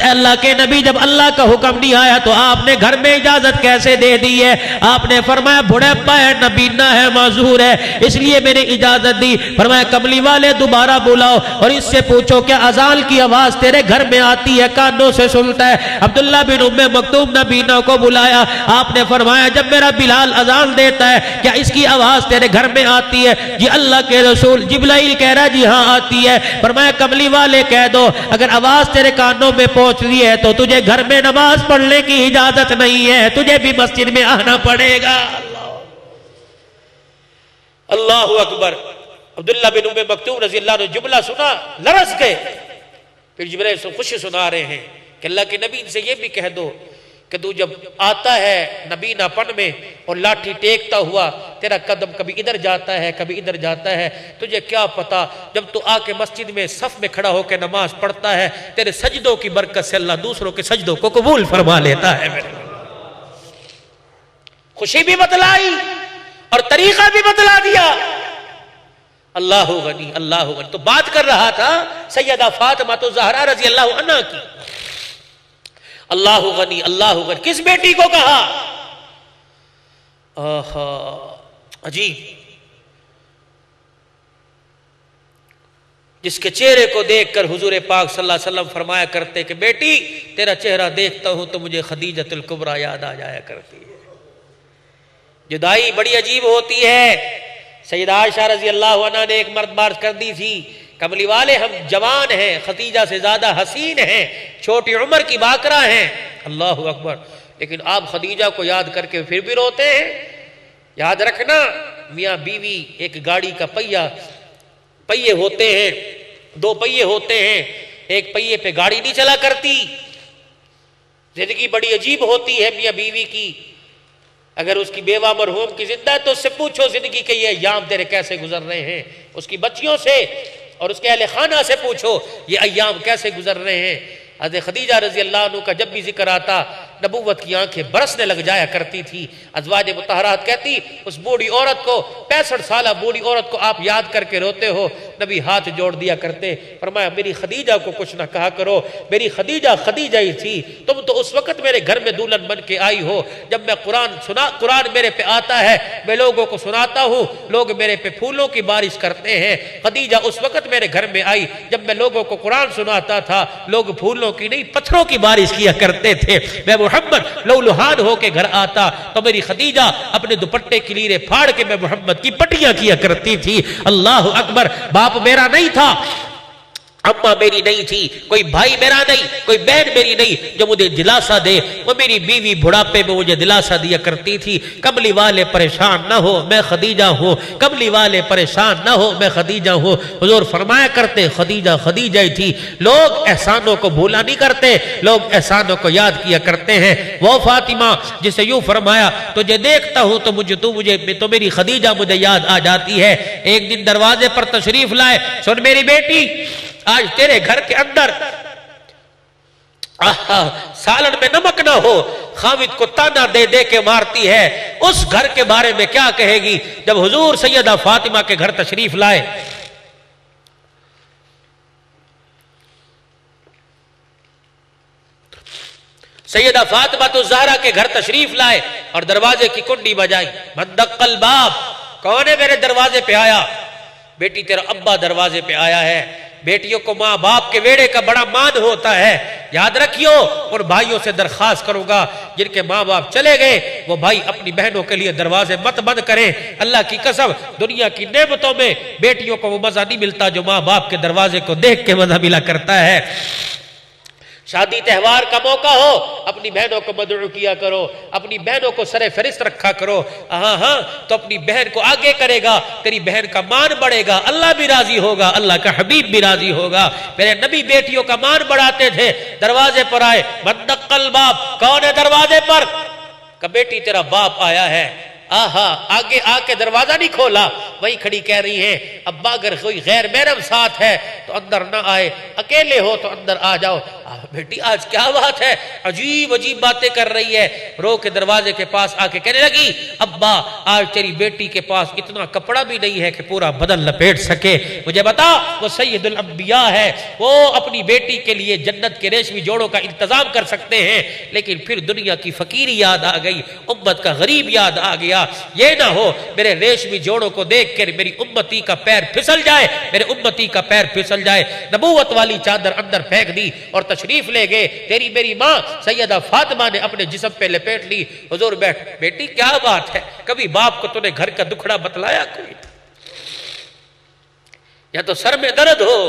اللہ کے نبی جب اللہ کا حکم نہیں آیا تو آپ نے گھر میں اجازت کیسے دے دی ہے؟ آپ نے فرمایا بڑھاپا ہے، نبینا ہے، معذور ہے، اس لیے میں نے اجازت دی۔ فرمایا کملی والے دوبارہ بلاؤ اور اس سے پوچھو کیا اذان کی آواز تیرے گھر میں آتی ہے، کانوں سے سنتا ہے؟ عبداللہ بن ام مکتوم نبینا کو بلایا، آپ نے فرمایا جب میرا بلال اذان دیتا ہے کیا اس کی آواز تیرے گھر میں آتی ہے؟ جی اللہ کے رسول، جبرائیل کہہ رہا جی ہاں آتی ہے۔ فرمایا کملی والے کہہ دو اگر آواز تیرے کانوں میں پہنچ رہی ہے تو تجھے گھر میں نماز پڑھنے کی اجازت نہیں ہے، تجھے بھی مسجد میں آنا پڑے گا۔ اللہ اکبر۔ عبداللہ بن ام مکتوم رضی اللہ عنہ جملہ سنا، لرز گئے۔ پھر جبرائیل خوشی سنا رہے ہیں کہ اللہ کے نبی سے یہ بھی کہہ دو کہ تو جب آتا ہے نبینا پن میں اور لاٹھی ٹیکتا ہوا تیرا قدم کبھی ادھر جاتا ہے کبھی ادھر جاتا ہے، تجھے کیا پتا جب تو آ کے مسجد میں صف میں کھڑا ہو کے نماز پڑھتا ہے تیرے سجدوں کی برکت سے اللہ دوسروں کے سجدوں کو قبول فرما لیتا ہے۔ میرے خوشی بھی بتلائی اور طریقہ بھی بتلا دیا۔ اللہ غنی اللہ غنی۔ تو بات کر رہا تھا سیدہ فاطمہ تو زہرا رضی اللہ عنہ کی۔ اللہ غنی اللہ غنی کس بیٹی کو کہا؟ آہا عجیب، جس کے چہرے کو دیکھ کر حضور پاک صلی اللہ علیہ وسلم فرمایا کرتے کہ بیٹی تیرا چہرہ دیکھتا ہوں تو مجھے خدیجۃ الکبریٰ یاد آ جایا کرتی ہے۔ جدائی بڑی عجیب ہوتی ہے۔ سیدہ عائشہ رضی اللہ عنہ نے ایک مرتبہ عرض کر دی تھی کملی والے ہم جوان ہیں، خدیجہ سے زیادہ حسین ہیں، چھوٹی عمر کی باکرہ ہیں، اللہ اکبر، لیکن آپ خدیجہ کو یاد کر کے پھر بھی روتے ہیں۔ یاد رکھنا میاں بیوی ایک گاڑی کا پہیے ہوتے ہیں، دو پہیے ہوتے ہیں، ایک پہیے پہ گاڑی نہیں چلا کرتی۔ زندگی بڑی عجیب ہوتی ہے میاں بیوی کی۔ اگر اس کی بیوہ مرحوم کی زندہ ہے تو اس سے پوچھو زندگی کے یہ ایام تیرے کیسے گزر رہے ہیں، اس کی بچیوں سے اور اس کے اہل خانہ سے پوچھو یہ ایام کیسے گزر رہے ہیں۔ حضرت خدیجہ رضی اللہ عنہ کا جب بھی ذکر آتا نبوت کی آنکھیں برسنے لگ جایا کرتی تھی۔ ازواج مطہرات کہتی اس بوڑھی عورت کو 65 سالہ بوڑھی عورت کو آپ یاد کر کے روتے ہو؟ نبی ہاتھ جوڑ دیا کرتے، فرمایا میری خدیجہ کو کچھ نہ کہا کرو، میری خدیجہ خدیجہ ہی تھی، تم تو اس وقت میرے گھر میں دلہن بن کے آئی ہو جب میں قرآن میرے پہ آتا ہے، میں لوگوں کو سناتا ہوں، لوگ میرے پہ پھولوں کی بارش کرتے ہیں۔ خدیجہ اس وقت میرے گھر میں آئی جب میں لوگوں کو قرآن سناتا تھا، لوگ پھولوں کی نہیں پتھروں کی بارش کیا کرتے تھے۔ میں محمد لولہان ہو کے گھر آتا تو میری خدیجہ اپنے دوپٹے کی لیرے پھاڑ کے میں محمد کی پٹیاں کیا کرتی تھی۔ اللہ اکبر۔ باپ میرا نہیں تھا، اماں میری نہیں تھی، کوئی بھائی میرا نہیں، کوئی بہن میری نہیں جو مجھے دلاسہ دے، وہ میری بیوی بڑھاپے میں مجھے دلاسہ دیا کرتی تھی۔ کملی والے پریشان نہ ہو میں خدیجہ ہوں، کملی والے پریشان نہ ہو میں خدیجہ ہوں۔ حضور فرمایا کرتے خدیجہ خدیجہ ہی تھی۔ لوگ احسانوں کو بھولا نہیں کرتے، لوگ احسانوں کو یاد کیا کرتے ہیں۔ وہ فاطمہ جسے یوں فرمایا تجھے دیکھتا ہوں تو میری خدیجہ مجھے یاد آ جاتی ہے۔ ایک دن دروازے پر تشریف لائے، سن میری بیٹی آج تیرے گھر کے اندر سالن میں نمک نہ ہو، خامد کو تانا دے دے کے مارتی ہے، اس گھر کے بارے میں کیا کہے گی؟ جب حضور سیدہ فاطمہ کے گھر تشریف لائے، سیدہ فاطمہ تو زہرا کے گھر تشریف لائے اور دروازے کی کنڈی بجائی، من دق الباب، کون ہے میرے دروازے پہ آیا؟ بیٹی تیرا ابا دروازے پہ آیا ہے۔ بیٹیوں کو ماں باپ کے ویڑے کا بڑا مان ہوتا ہے، یاد رکھیو۔ اور بھائیوں سے درخواست کروں گا جن کے ماں باپ چلے گئے وہ بھائی اپنی بہنوں کے لیے دروازے مت بند کریں۔ اللہ کی قسم دنیا کی نعمتوں میں بیٹیوں کو وہ مزہ نہیں ملتا جو ماں باپ کے دروازے کو دیکھ کے مزہ ملا کرتا ہے۔ شادی تہوار کا موقع ہو اپنی بہنوں کو مدعو کیا کرو، اپنی بہنوں کو سر فہرست رکھا کرو۔ ہاں تو اپنی بہن کو آگے کرے گا، تیری بہن کا مان بڑھے گا، اللہ بھی راضی ہوگا، اللہ کا حبیب بھی راضی ہوگا۔ میرے نبی بیٹیوں کا مان بڑھاتے تھے۔ دروازے پر آئے، من دق الباب، کون ہے دروازے پر؟ کہ بیٹی تیرا باپ آیا ہے۔ آگے آ کے دروازہ نہیں کھولا، وہی کھڑی کہہ رہی ہیں ابا اگر کوئی غیر محرم ساتھ ہے تو اندر نہ آئے، اکیلے ہو تو اندر آ جاؤ۔ بیٹی آج کیا بات ہے، عجیب عجیب باتیں کر رہی ہے۔ رو کے دروازے کے پاس آ کے کہنے لگی ابا آج تیری بیٹی کے پاس اتنا کپڑا بھی نہیں ہے کہ پورا بدن لپیٹ سکے، مجھے بتا وہ سید الانبیاء ہے، وہ اپنی بیٹی کے لیے جنت کے ریشمی جوڑوں کا انتظام کر سکتے ہیں، لیکن پھر دنیا کی فقیری یاد آ گئی، امت کا غریب یاد آ گیا۔ یہ نہ ہو میرے ریشمی جوڑوں کو دیکھ کر میری امتی کا پیر پھسل جائے، میرے امتی کا پیر پھسل جائے۔ نبوت والی چادر اندر پھینک دی اور تشریف لے گئے۔ تیری میری ماں سیدہ فاطمہ نے اپنے جسم پہ لپیٹ لی۔ حضور بیٹھ، بیٹی کیا بات ہے، کبھی باپ کو تو نے گھر کا دکھڑا بتلایا کوئی؟ یا تو سر میں درد ہو،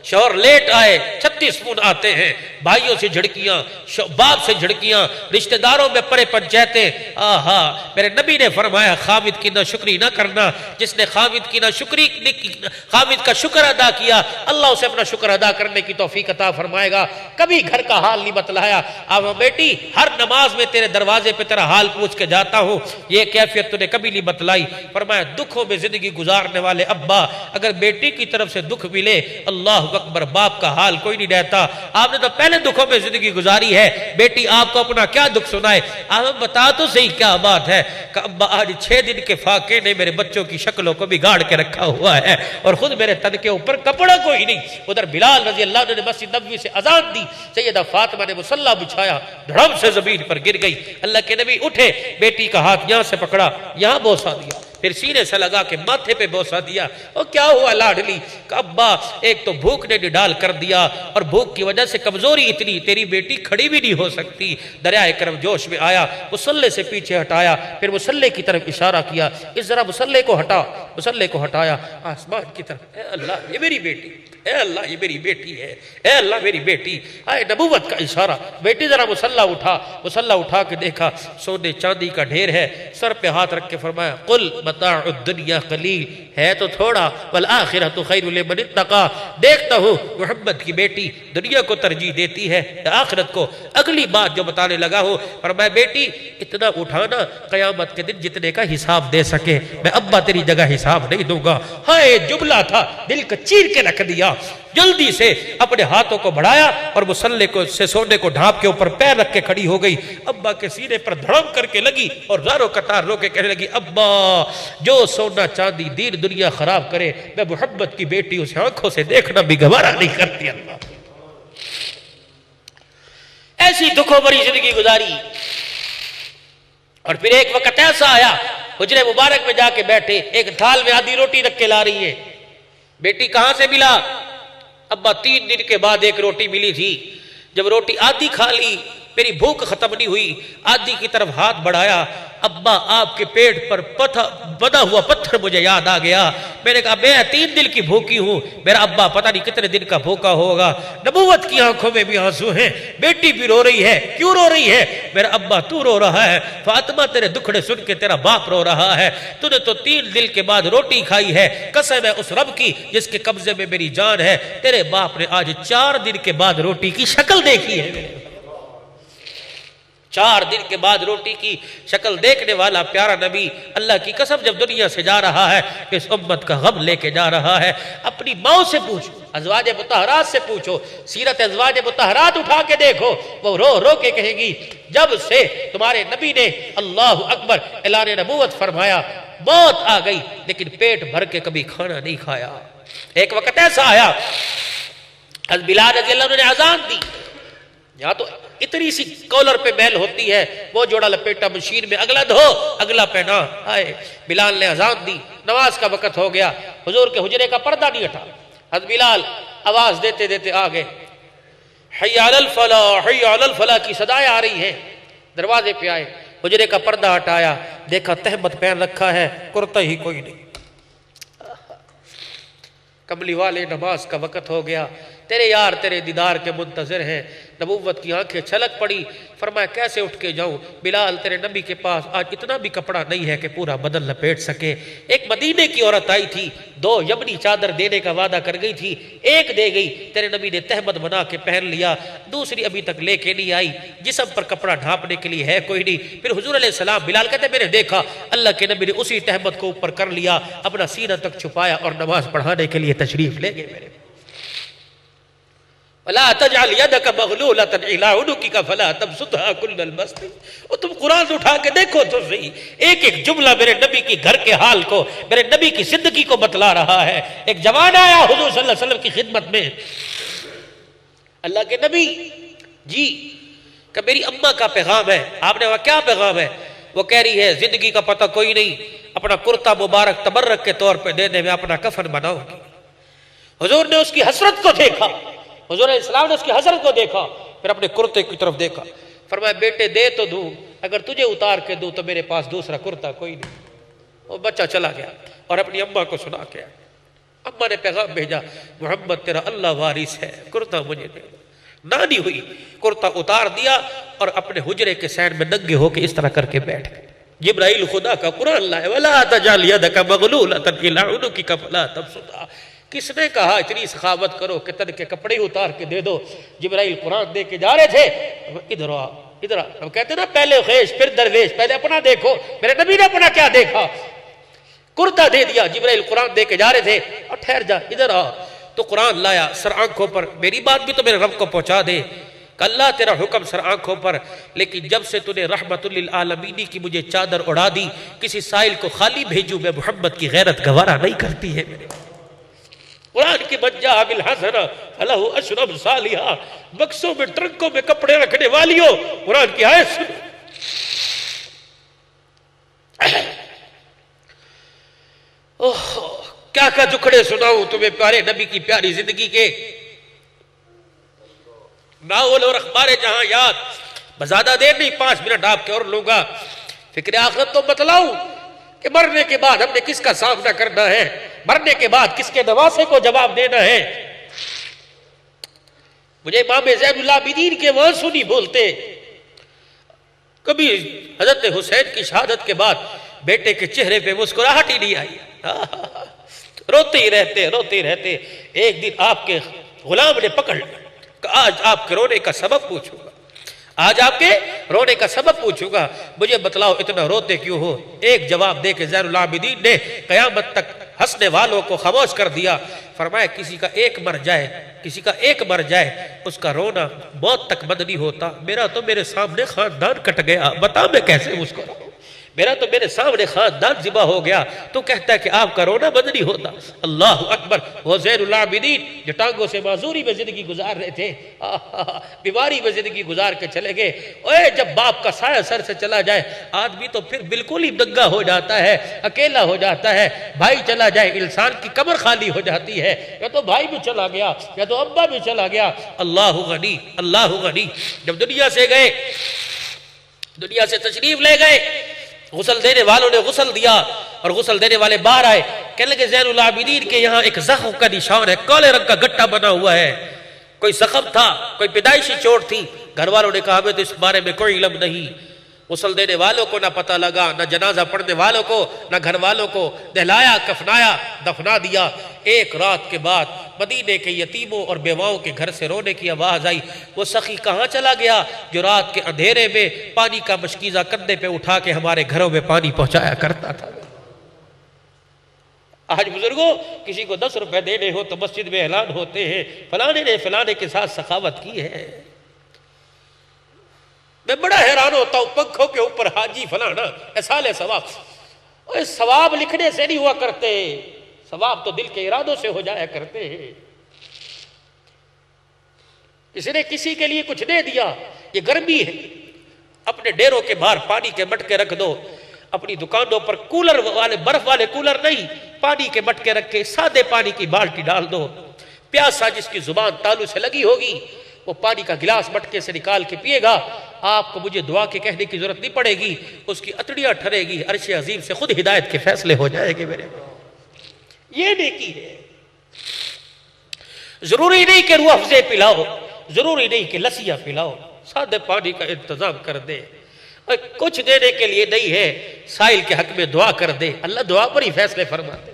شوہر لیٹ آئے، چھت 36 فون آتے ہیں، بھائیوں سے جھڑکیاں، باپ سے جھڑکیاں، رشتہ داروں میں پرے پنچیتیں۔ آہا، میرے نبی نے فرمایا خامد کی ناشکری نہ کرنا، جس نے خامد کا شکر ادا کیا اللہ اسے اپنا شکر ادا کرنے کی توفیق عطا فرمائے گا۔ کبھی گھر کا حال نہیں بتلایا، اب بیٹی ہر نماز میں تیرے دروازے پہ تیرا حال پوچھ کے جاتا ہوں، یہ کیفیت تو نے کبھی نہیں بتلائی۔ فرمایا دکھوں میں زندگی گزارنے والے ابا، اگر بیٹی کی طرف سے دکھ ملے، اللہ اکبر، باپ کا حال کوئی نہیں رہتا۔ آپ نے تو پہلے دکھوں میں زندگی گزاری ہے، بیٹی آپ کو اپنا کیا دکھ سنائے؟ آپ بتا تو صحیح کیا بات ہے کہ ابا آج 6 دن کے فاقے نے میرے بچوں کی شکلوں کو بگاڑ کے رکھا ہوا ہے، اور خود میرے تن کے اوپر کپڑا کوئی نہیں۔ ادھر بلال رضی اللہ عنہ نے مسجد نبوی سے اذان دی، سیدہ فاطمہ نے مصلی بچھایا، دھڑم سے زمین پر گر گئی۔ اللہ کے نبی اٹھے، بیٹی کا ہاتھ یہاں سے پکڑا، یہاں بوسہ دیا، پھر سینے سے لگا کے ماتھے پہ بوسہ دیا۔ اور کیا ہوا لاڈلی؟ کہ ابا ایک تو بھوک نے نڈال کر دیا، اور بھوک کی وجہ سے کمزوری اتنی، تیری بیٹی کھڑی بھی نہیں ہو سکتی۔ دریائے کرم جوش میں آیا، مصلی سے پیچھے ہٹایا، پھر مصلی کی طرف اشارہ کیا، اس ذرا مصلی کو ہٹا، مصلی کو ہٹایا، آسمان کی طرف، اے اللہ یہ میری بیٹی، اے اللہ یہ میری بیٹی ہے، اے اللہ میری بیٹی، آئے نبوت کا اشارہ۔ بیٹی ذرا مصلی اٹھا کے دیکھا، سونے چاندی کا ڈھیر ہے، سر پہ ہاتھ رکھ کے فرمایا قل متاع الدنیا قلیل، ہے تو تھوڑا، والآخرۃ خیر لمن اتقی۔ دیکھتا ہوں محمد کی بیٹی دنیا کو ترجیح دیتی ہے یا آخرت کو۔ اگلی بات جو بتانے لگا ہوں، فرمایا بیٹی اتنا اٹھانا قیامت کے دن جتنے کا حساب دے سکے، میں ابا تیری جگہ حساب نہیں دوں گا۔ ہائے جملہ تھا، دل کو چیر کے رکھ دیا۔ جلدی سے اپنے ہاتھوں کو بڑھایا اور مصلی کو سے سونے کو ڈھانپ کے اوپر پیر رکھ کے کھڑی ہو گئی، ابا کے سینے پر دھڑم کر کے لگی اور زاروں قطار رو کے کہنے لگی ابا جو سونا چاندی دین دنیا خراب کرے، میں محمد کی بیٹی اسے آنکھوں سے دیکھنا بھی گوارا نہیں کرتی۔ اللہ ایسی دکھوں بھری زندگی گزاری، اور پھر ایک وقت ایسا آیا حجرے مبارک میں جا کے بیٹھے، ایک تھال میں آدھی روٹی رکھ کے لا رہی ہے۔ بیٹی کہاں سے ملا؟ ابا 3 دن کے بعد ایک روٹی ملی تھی، جب روٹی آدھی کھا لی میری بھوک ختم نہیں ہوئی، آدھی کی طرف ہاتھ بڑھایا، ابا آپ کے پیٹ پر بندھا ہوا پتھر مجھے یاد آ گیا۔ میں نے کہا میں 3 دن کی بھوکی ہوں، میرا ابا پتہ نہیں کتنے دن کا بھوکا ہوگا۔ نبوت کی آنکھوں میں بھی آنسو ہیں، بیٹی بھی رو رہی ہے، کیوں رو رہی ہے؟ میرا ابا تو رو رہا ہے، فاطمہ تیرے دکھڑے سن کے تیرا باپ رو رہا ہے، تو نے تو 3 دن کے بعد روٹی کھائی ہے، قسم ہے اس رب کی جس کے قبضے میں میری جان ہے، تیرے باپ نے آج 4 دن کے بعد روٹی کی شکل دیکھی ہے۔ 4 دن کے بعد روٹی کی شکل دیکھنے والا پیارا نبی اللہ کی قسم جب دنیا سے جا رہا ہے، اس امت کا غم لے کے جا رہا ہے۔ اپنی ماں سے پوچھو، ازواج مطہرات سے پوچھو، سیرت ازواج مطہرات اٹھا کے دیکھو، وہ رو رو کے کہیں گی جب سے تمہارے نبی نے اللہ اکبر اعلان نبوت فرمایا موت آ گئی لیکن پیٹ بھر کے کبھی کھانا نہیں کھایا۔ ایک وقت ایسا آیا حضرت بلال رضی اللہ عنہ نے اذان دی، یہاں تو اتنی سی کولر پہ میل ہوتی ہے، وہ جوڑا لپیٹا مشین میں، اگلا دھو اگلا پہنا۔ آئے بلال نے اذان دی، نماز کا وقت ہو گیا، حضور کے حجرے کا پردہ نہیں ہٹا، حضرت بلال آواز دیتے دیتے آگے، حی علی الفلاح حی علی الفلاح کی صدائیں آ رہی ہیں۔ دروازے پہ آئے، حجرے کا پردہ ہٹایا، دیکھا تہمت پہن رکھا ہے، کرتا ہی کوئی نہیں۔ کملی والے نماز کا وقت ہو گیا، تیرے یار تیرے دیدار کے منتظر ہیں۔ نبوت کی آنکھیں چھلک پڑی، فرمایا کیسے اٹھ کے جاؤں؟ بلال تیرے نبی کے پاس آج اتنا بھی کپڑا نہیں ہے کہ پورا بدن لپیٹ سکے۔ ایک مدینے کی عورت آئی تھی، 2 یمنی چادر دینے کا وعدہ کر گئی تھی، ایک دے گئی، تیرے نبی نے تہمت بنا کے پہن لیا، دوسری ابھی تک لے کے نہیں آئی، جسم پر کپڑا ڈھانپنے کے لیے ہے کوئی نہیں۔ پھر حضور علیہ السلام، بلال کہتے میں نے دیکھا اللہ کے نبی نے اسی تہمت کو اوپر کر لیا، اپنا سینہ تک چھپایا اور نماز پڑھانے کے لیے تشریف لے گئے۔ میرے وَلَا تَجْعَلْ يَدَكَ مَغْلُولَةً إِلَىٰ عُنُقِكَ فَلَا تَبْسُطْهَا كُلَّ الْبَسْطِ۔ اور تم قرآن اٹھا کے دیکھو تو صحیح، ایک ایک جملہ میرے نبی کی گھر کے حال کو، میرے نبی کی زندگی کو بتلا رہا ہے۔ ایک جوان آیا حضور صلی اللہ علیہ وسلم کی خدمت میں، اللہ کے نبی جی کہ میری اماں کا پیغام ہے۔ آپ نے کہا کیا پیغام ہے؟ وہ کہہ رہی ہے زندگی کا پتہ کوئی نہیں، اپنا کرتا مبارک تبرک کے طور پہ دے دے، میں اپنا کفن بناؤں گی۔ حضور نے اس کی حسرت کو دیکھا، حضور علیہ السلام نے اس کی حسرت کو دیکھا، پھر اپنے کرتے کی طرف دیکھا، فرمایا بیٹے دے تو دوں، اگر تجھے اتار کے دوں تو میرے پاس دوسرا کرتا کوئی نہیں۔ وہ بچہ چلا گیا اور اپنی اماں کو سنا کے اماں نے پیغام بھیجا محمد تیرا اللہ وارث ہے، کرتا مجھے دے۔ نانی ہوئی، کرتا اتار دیا اور اپنے حجرے کے سین میں ننگے ہو کے اس طرح کر کے بیٹھ گئے۔ جبرائیل خدا کا قرآن لائے وَلَا تَجْعَلْ يَدَكَ مَغْلُولَةً إِلَىٰ عُنُقِكَ فَلَا تَبْسُطْهَا۔ کس نے کہا اتنی سخاوت کرو کہ تن کے کپڑے اتار کے دے دو؟ جبرائیل قرآن دے کے جا رہے تھے، ادھر آ ادھر آ، ہم کہتے ہیں نا پہلے خیش پھر درویش، پہلے اپنا دیکھو، میرے نبی نے اپنا کیا دیکھا؟ کرتا دے دیا۔ جبرائیل قرآن دے کے جا رہے تھے، اور ٹھہر جا ادھر آ، تو قرآن لایا سر آنکھوں پر، میری بات بھی تو میرے رب کو پہنچا دے کہ اللہ تیرا حکم سر آنکھوں پر، لیکن جب سے تو نے رحمت للعالمین کی مجھے چادر اڑا دی، کسی سائل کو خالی بھیجوں میں محمد کی غیرت گوارا نہیں کرتی ہے میرے قرآن کی من جاء بالحسنہ فلہ عشر امثالھا۔ بکسوں میں ٹرنکوں میں کپڑے رکھنے والیوں، قرآن کی آیت سنو۔ کیا کیا دکھڑے سناؤں تمہیں پیارے نبی کی پیاری زندگی کے، ناول اور اخبار جہاں یاد۔ بزیادہ دیر نہیں، 5 منٹ آپ کے اور لوں گا۔ فکر آخرت تو بتلاؤں کہ مرنے کے بعد ہم نے کس کا سامنا کرنا ہے، مرنے کے بعد کس کے نواسے کو جواب دینا ہے۔ مجھے امام زین العابدین کے وانسو نہیں بولتے، کبھی حضرت حسین کی شہادت کے بعد بیٹے کے چہرے پہ مسکراہٹ ہی نہیں آئی، روتے ہی رہتے۔ ایک دن آپ کے غلام نے پکڑ لیا کہ آج آپ کے رونے کا سبب پوچھوں گا، آج آپ کے رونے کا سبب پوچھوں گا، مجھے بتلاؤ اتنا روتے کیوں ہو؟ ایک جواب دے کے زین العابدین نے قیامت تک ہنسنے والوں کو خاموش کر دیا۔ فرمایا کسی کا ایک مر جائے اس کا رونا موت تک بند نہیں ہوتا، میرا تو میرے سامنے خاندان کٹ گیا، بتا میں کیسے مسکراؤں؟ میرا تو میرے سامنے خاندان ذبح ہو گیا، تو کہتا ہے کہ آپ کا رونا بند نہیں ہوتا۔ اللہ اکبر۔ وہ زین العابدین جو ٹانگوں سے معذوری میں زندگی گزار رہے تھے، بیماری میں زندگی گزار کے چلے گئے۔ اوے جب باپ کا سایہ سر سے چلا جائے آدمی تو پھر بالکل ہی دنگا ہو جاتا ہے، اکیلا ہو جاتا ہے۔ بھائی چلا جائے انسان کی کمر خالی ہو جاتی ہے، یا تو بھائی بھی چلا گیا یا تو ابا بھی چلا گیا۔ اللہ غنی، اللہ غنی۔ جب دنیا سے گئے، دنیا سے تشریف لے گئے، غسل دینے والوں نے غسل دیا اور غسل دینے والے باہر آئے، کہنے لگے زین العابدین کے یہاں ایک زخم کا نشان ہے، کالے رنگ کا گٹا بنا ہوا ہے، کوئی زخم تھا، کوئی پیدائشی چوٹ تھی۔ گھر والوں نے کہا ہمیں تو اس بارے میں کوئی علم نہیں۔ غسل دینے والوں کو نہ پتہ لگا، نہ جنازہ پڑھنے والوں کو، نہ گھر والوں کو۔ نہلایا، کفنایا، دفنا دیا۔ ایک رات کے بعد مدینے کے یتیموں اور بیواؤں کے گھر سے رونے کی آواز آئی، وہ سخی کہاں چلا گیا جو رات کے اندھیرے میں پانی کا مشکیزہ کندھے پہ اٹھا کے ہمارے گھروں میں پانی پہنچایا کرتا تھا۔ آج بزرگوں کسی کو 10 روپے دینے ہو تو مسجد میں اعلان ہوتے ہیں فلانے نے فلانے کے ساتھ سخاوت کی ہے۔ میں بڑا حیران ہوتا ہوں، پنکھوں کے اوپر حاجی فلانا احصال ثواب، ثواب لکھنے سے نہیں ہوا کرتے، ثواب تو دل کے ارادوں سے ہو جایا کرتے ہیں۔ کسی نے کسی کے لیے کچھ دے دیا، یہ گرمی ہے، اپنے ڈیروں کے باہر پانی کے مٹکے رکھ دو، اپنی دکانوں پر کولر والے، برف والے کولر نہیں، پانی کے مٹکے رکھ کے سادے پانی کی بالٹی ڈال دو۔ پیاسا جس کی زبان تالو سے لگی ہوگی وہ پانی کا گلاس مٹکے سے نکال کے پیے گا، آپ کو مجھے دعا کے کہنے کی ضرورت نہیں پڑے گی، اس کی اتڑیاں ٹھرے گی، عرش عظیم سے خود ہدایت کے فیصلے ہو جائے گے میرے۔ یہ نیکی ہے۔ ضروری نہیں کہ روح افزے پلاؤ، ضروری نہیں کہ لسیاں پلاؤ، سادے پانی کا انتظام کر دے۔ کچھ دینے کے لیے نہیں ہے، سائل کے حق میں دعا کر دے، اللہ دعا پر ہی فیصلے فرماتے۔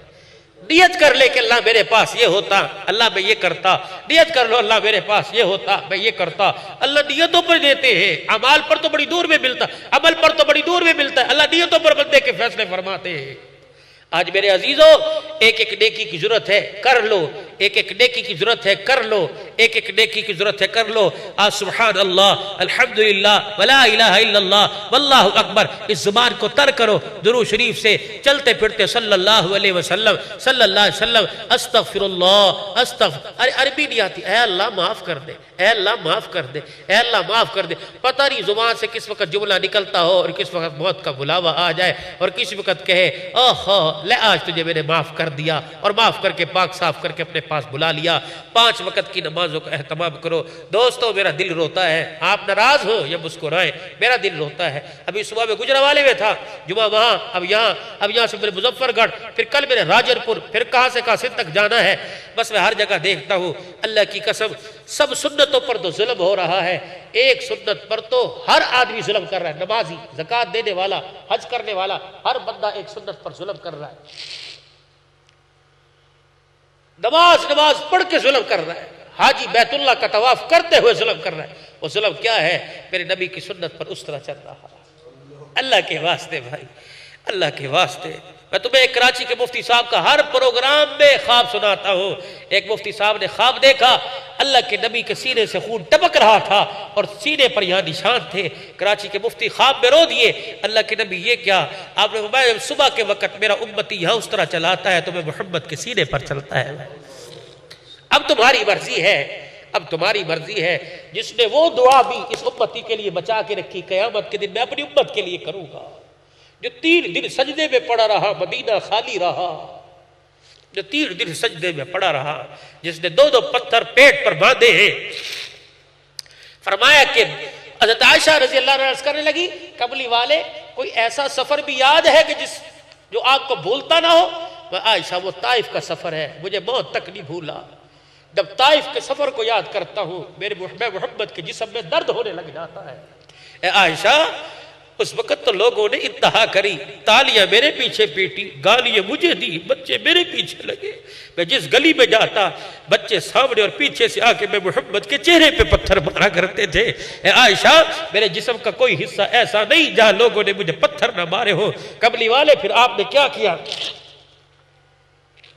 نیت کر لے کہ اللہ میرے پاس یہ ہوتا، اللہ میں یہ کرتا۔ نیت کر لو اللہ میرے پاس یہ ہوتا، میں یہ کرتا۔ اللہ نیتوں پر دیتے ہیں، اعمال پر تو بڑی دور میں ملتا، عمل پر تو بڑی دور میں ملتا ہے، اللہ نیتوں پر بندے کے فیصلے فرماتے ہیں۔ آج میرے عزیزوں ایک ایک نیکی کی ضرورت ہے، کر لو، ایک ایک نیکی کی ضرورت ہے، کر لو، ایک ایک نیکی کی ضرورت ہے، کر لو۔ آج سبحان اللہ، الحمدللہ، ولا الہ الا اللہ، واللہ اکبر، اس زبان کو تر کرو درود شریف سے، چلتے پھرتے صلی اللہ علیہ وسلم، صلی اللہ علیہ وسلم، استغفر اللہ، ارے عربی نہیں آتی، اے اللہ معاف کر دے، اے اللہ معاف کر دے، اے اللہ معاف کر دے۔ پتہ نہیں زبان سے کس وقت جملہ نکلتا ہو اور کس وقت موت کا بلاوا آ جائے اور کس وقت کہے اوہ لے آج تجھے میں نے معاف کر دیا، اور معاف کر کے پاک صاف کر کے اپنے پاس بلا لیا، 5 وقت کی نمازوں کا اہتمام کرو۔ دوستو میرا دل روتا ہے، آپ ناراض ہو یا مسکرائیں، میرا دل روتا ہے۔ ابھی صبح میں گجرانوالے میں تھا، جمعہ وہاں، اب یہاں سے میرے مظفر گڑھ، پھر کل میرے راجر پور، پھر کہاں سے کہاں سندھ تک جانا ہے۔ بس میں ہر جگہ دیکھتا ہوں، اللہ کی قسم سب سنتوں پر تو ظلم ہو رہا ہے، ایک سنت پر تو ہر آدمی ظلم کر رہا ہے۔ نمازی، زکوٰۃ دینے والا، حج کرنے والا، ہر بندہ ایک سنت پر ظلم کر رہا ہے۔ نماز پڑھ کے ظلم کر رہا ہے، حاجی بیت اللہ کا طواف کرتے ہوئے ظلم کر رہا ہے۔ وہ ظلم کیا ہے؟ میرے نبی کی سنت پر اس طرح چل رہا ہے۔ اللہ کے واسطے بھائی، اللہ کے واسطے، میں تمہیں کراچی کے مفتی صاحب کا ہر پروگرام میں خواب سناتا ہوں۔ ایک مفتی صاحب نے خواب دیکھا، اللہ کے نبی کے سینے سے خون ٹپک رہا تھا اور سینے پر یہاں نشان تھے۔ کراچی کے مفتی خواب میں رو دیے، اللہ کے نبی یہ کیا؟ آپ نے فرمایا صبح کے وقت میرا امتی یہاں اس طرح چلاتا ہے تو میں محمد کے سینے پر چلتا ہے۔ اب تمہاری مرضی ہے، اب تمہاری مرضی ہے۔ جس نے وہ دعا بھی اس امتی کے لیے بچا کے رکھی، قیامت کے دن میں اپنی امت کے لیے کروں گا۔ جو 3 دن سجدے میں پڑا رہا، مدینہ خالی رہا، جو 3 دن سجدے میں پڑا رہا، جس نے 2 پتھر پیٹ پر باندھے ہیں۔ فرمایا کہ حضرت عائشہ رضی اللہ عنہا عرض کرنے لگی، کملی والے کوئی ایسا سفر بھی یاد ہے کہ جو آپ کو بھولتا نہ ہو؟ عائشہ وہ طائف کا سفر ہے، مجھے موت تک نہیں بھولا۔ جب طائف کے سفر کو یاد کرتا ہوں میرے محمد کے جسم میں درد ہونے لگ جاتا ہے۔ اے عائشہ، اس وقت تو لوگوں نے انتہا کری، تالیاں میرے پیچھے پیٹی، گالیاں مجھے دی، بچے میرے پیچھے لگے۔ میں جس گلی میں جاتا بچے سامنے اور پیچھے سے آ کے میں محمد کے چہرے پہ پتھر مارا کرتے تھے۔ اے عائشہ، میرے جسم کا کوئی حصہ ایسا نہیں جہاں لوگوں نے مجھے پتھر نہ مارے ہو۔ کملی والے پھر آپ نے کیا کیا؟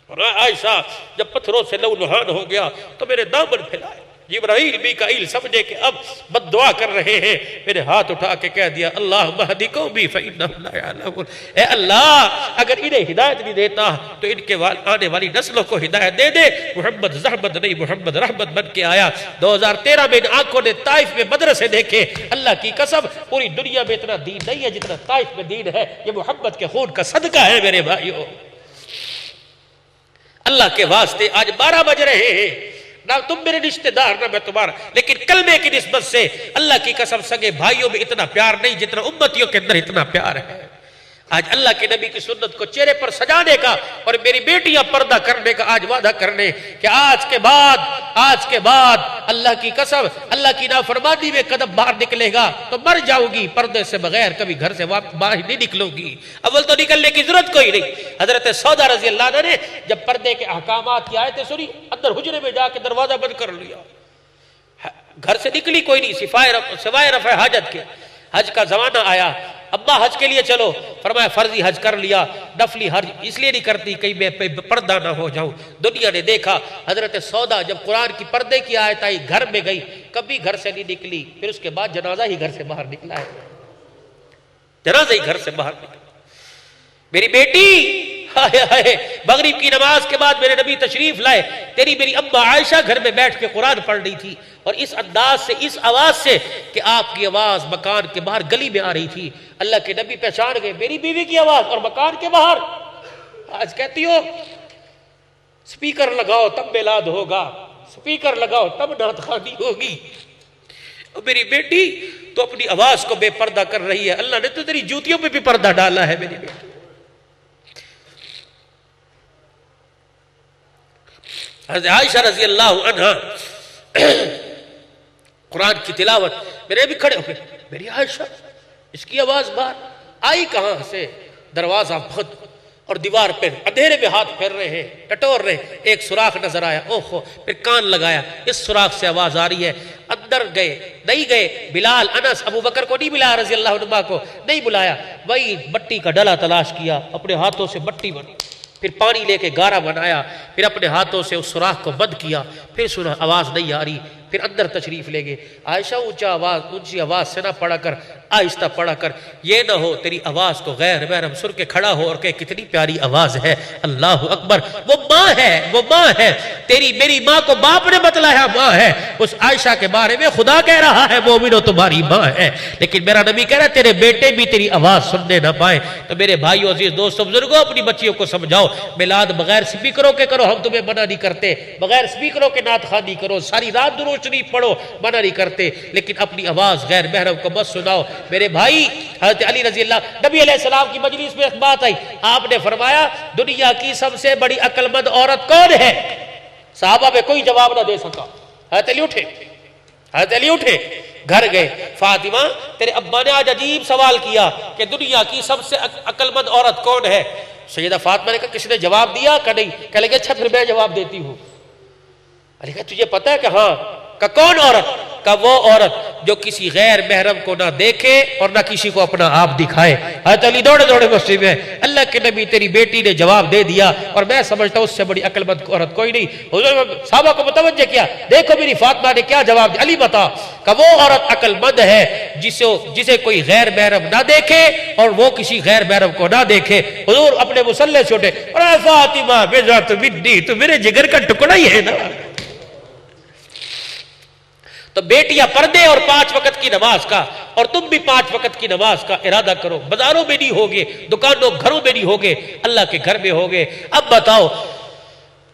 اور عائشہ جب پتھروں سے لہو لہان ہو گیا تو میرے دامن پھیلائے۔ جبرائیل میکائیل سمجھے کہ اب بد دعا کر رہے ہیں، میرے ہاتھ اٹھا کے کہہ دیا، اللہم اہدی قومی فإنہم لا یعلمون۔ اے اللہ، اگر انہیں ہدایت نہیں دیتا تو ان کے آنے والی نسلوں کو ہدایت دے دے۔ محمد زحمت نہیں، محمد رحمت بن کے آیا۔ 2013 میں ان آنکھوں نے طائف میں مدرسے دیکھے۔ اللہ کی قسم پوری دنیا میں اتنا دین نہیں ہے جتنا طائف میں دین ہے۔ یہ محمد کے خون کا صدقہ ہے میرے بھائیوں۔ اللہ کے واسطے آج 12 بج رہے ہیں، نہ تم میرے رشتہ دار نہ میں تمہارا، لیکن کلمے کی نسبت سے اللہ کی قسم سگے بھائیوں میں اتنا پیار نہیں جتنا امتیوں کے اندر اتنا پیار ہے۔ آج اللہ کے نبی کی سنت کو چہرے پر سجانے کا اور میری بیٹیاں پردہ کرنے کا آج وعدہ کرنے کہ آج کے بعد اللہ کی قسم اللہ کی نافرمانی میں قدم باہر نکلے گا تو مر جاؤں گی، پردے سے بغیر کبھی گھر سے باہر نہیں نکلوں گی۔ اول تو نکلنے کی ضرورت کوئی نہیں۔ حضرت سودا رضی اللہ عنہ نے جب پردے کے احکامات کی آیتیں سنی، اندر حجرے میں جا کے دروازہ بند کر لیا، گھر سے نکلی کوئی نہیں سوائے رفع حاجت کے۔ حج کا زمانہ آیا، ابا حج کے لیے چلو، فرمایا فرضی حج کر لیا، نفلی حج اس لیے نہیں کرتی کہیں میں پردہ نہ ہو جاؤں۔ دنیا نے دیکھا حضرت سودا جب قرآن کی پردے کی آیت آئی گھر میں گئی، کبھی گھر سے نہیں نکلی، پھر اس کے بعد جنازہ ہی گھر سے باہر نکلا ہے، جنازہ ہی گھر سے باہر نکلا۔ میری بیٹی مغرب کی نماز کے بعد میرے نبی تشریف لائے، تیری میری اماں عائشہ گھر میں بیٹھ کے قرآن پڑھ رہی تھی، اور اس انداز سے اس آواز سے کہ آپ کی آواز مکان کے باہر گلی میں آ رہی تھی۔ اللہ کے نبی پہچان گئے میری بیوی کی آواز اور مکان کے باہر۔ آج کہتی ہو سپیکر لگاؤ تب میلاد ہوگا، سپیکر لگاؤ تب نعت خوانی ہوگی، اور میری بیٹی تو اپنی آواز کو بے پردہ کر رہی ہے۔ اللہ نے تو تیری جوتیوں پہ بھی پردہ ڈالا ہے میری بیٹی۔ حضرت عائشہ رضی اللہ عنہ قرآن کی تلاوت، میرے بھی کھڑے ہوئے، میری عائشہ اس کی آواز باہر آئی کہاں سے؟ دروازہ بند اور دیوار پہ اندھیرے میں ہاتھ پھیر رہے ہیں، ٹٹور رہے، ایک سوراخ نظر آیا، اوہو، پھر کان لگایا، اس سوراخ سے آواز آ رہی ہے۔ اندر گئے، نہیں گئے، بلال، انس، ابو بکر کو نہیں بلایا، رضی اللہ عنہ کو نہیں بلایا، وہی مٹی کا ڈلا تلاش کیا، اپنے ہاتھوں سے مٹی بنی، پھر پانی لے کے گارا بنایا، پھر اپنے ہاتھوں سے اس سوراخ کو بند کیا، پھر سنا آواز نہیں آ رہی۔ پھر اندر تشریف لے گئے. عائشہ اونچی آواز سے نہ پڑھا کر، آہستہ پڑھا کر، یہ نہ ہو تیری آواز کو غیر محرم سن کے کھڑا ہو اور کہ کتنی پیاری آواز ہے. اللہ اکبر. وہ ماں ہے، وہ ماں ہے تیری، میری ماں کو باپ نے بتلایا ماں ہے. اس عائشہ کے بارے میں خدا کہہ رہا ہے مومنو تمہاری ماں ہے، لیکن میرا نبی کہہ رہا ہے تیرے بیٹے بھی تیری آواز سننے نہ پائیں. تو میرے بھائیو عزیز دوستو بزرگوں، اپنی بچیوں کو سمجھاؤ میلاد بغیر سپیکروں کے کرو، ہم تمہیں منع نہیں کرتے. بغیر سپیکروں کے نعت خوانی کرو، ساری رات درود شریف پڑھو، منع نہیں کرتے، لیکن اپنی آواز غیر محرم کو مت سناؤ. میرے بھائی، حضرت علی رضی اللہ، نبی علیہ السلام کی مجلس میں ایک بات آئی، آپ نے فرمایا دنیا کی سب سے بڑی عقل مند عورت کون ہے؟ صحابہ میں کوئی جواب نہ دے سکا. حضرت علی اٹھے، گھر گئے. فاطمہ تیرے ابا نے آج عجیب سوال کیا کہ دنیا کی سب سے عقل مند عورت کون ہے؟ سیدہ فاطمہ نے کہا کسی نے جواب دیا کہ نہیں؟ کہہ لگے اچھا پھر میں جواب دیتی ہوں. علی کہا تجھے پتا ہے کہ ہاں. کہ کون عورت؟ کہ وہ عورت جو کسی غیر محرم کو نہ دیکھے اور نہ کسی کو اپنا آپ دکھائے. حضرت علی دوڑے مسجد میں، اللہ کے نبی تیری بیٹی نے جواب دے دیا اور میں سمجھتا ہوں اس سے بڑی عقل مند عورت کوئی نہیں. حضور صحابہ کو متوجہ کیا، دیکھو میری فاطمہ نے کیا جواب دیا. علی بتا کہ وہ عورت عقل مند ہے جسے کوئی غیر محرم نہ دیکھے اور وہ کسی غیر محرم کو نہ دیکھے. حضور اپنے مصلی سے اٹھے اور اے فاطمہ بذات منی، تو میرے جگر کا ٹکڑا ہی ہے نا. تو بیٹیاں پردے اور 5 وقت کی نماز کا، اور تم بھی 5 وقت کی نماز کا ارادہ کرو. بازاروں میں نہیں ہوگے، دکانوں گھروں میں نہیں ہوگے، اللہ کے گھر میں ہوگے. اب بتاؤ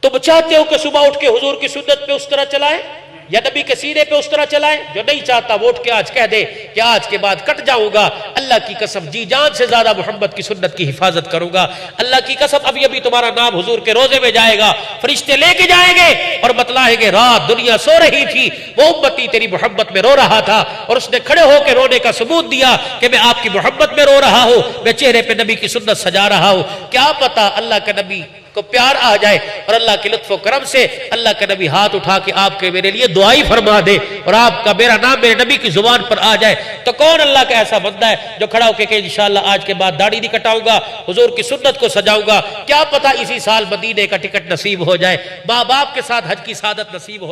تم چاہتے ہو کہ صبح اٹھ کے حضور کی سنت پہ اس طرح چلائے یا نبی کے سینے پہ اس طرح چلائے؟ جو نہیں چاہتا وہ اٹھ کے آج کہہ دے کہ آج کے بعد کٹ جاؤں گا، اللہ کی قسم جی جان سے زیادہ محمد کی سنت کی حفاظت کروں گا. اللہ کی قسم ابھی تمہارا نام حضور کے روزے میں جائے گا، فرشتے لے کے جائیں گے اور بتلائیں گے رات دنیا سو رہی تھی، وہ امتی تیری محبت میں رو رہا تھا اور اس نے کھڑے ہو کے رونے کا ثبوت دیا کہ میں آپ کی محبت میں رو رہا ہوں، میں چہرے پہ نبی کی سنت سجا رہا ہوں. کیا پتا اللہ کا نبی کو پیار آ جائے اور اللہ کے لطف و کرم سے اللہ کا نبی ہاتھ اٹھا کے آپ کے میرے لیے دعائی فرما دے اور آپ کا میرا نام میرے نبی کی زبان پر آ جائے. تو کون اللہ کا ایسا بندہ ہے جو کھڑا ہو کے کہ انشاءاللہ آج کے بعد داڑھی نہیں کٹاؤں گا، حضور کی سنت کو سجاؤں گا. کیا پتا اسی سال مدینے کا ٹکٹ نصیب ہو جائے، ماں باپ کے ساتھ حج کی سعادت نصیب ہو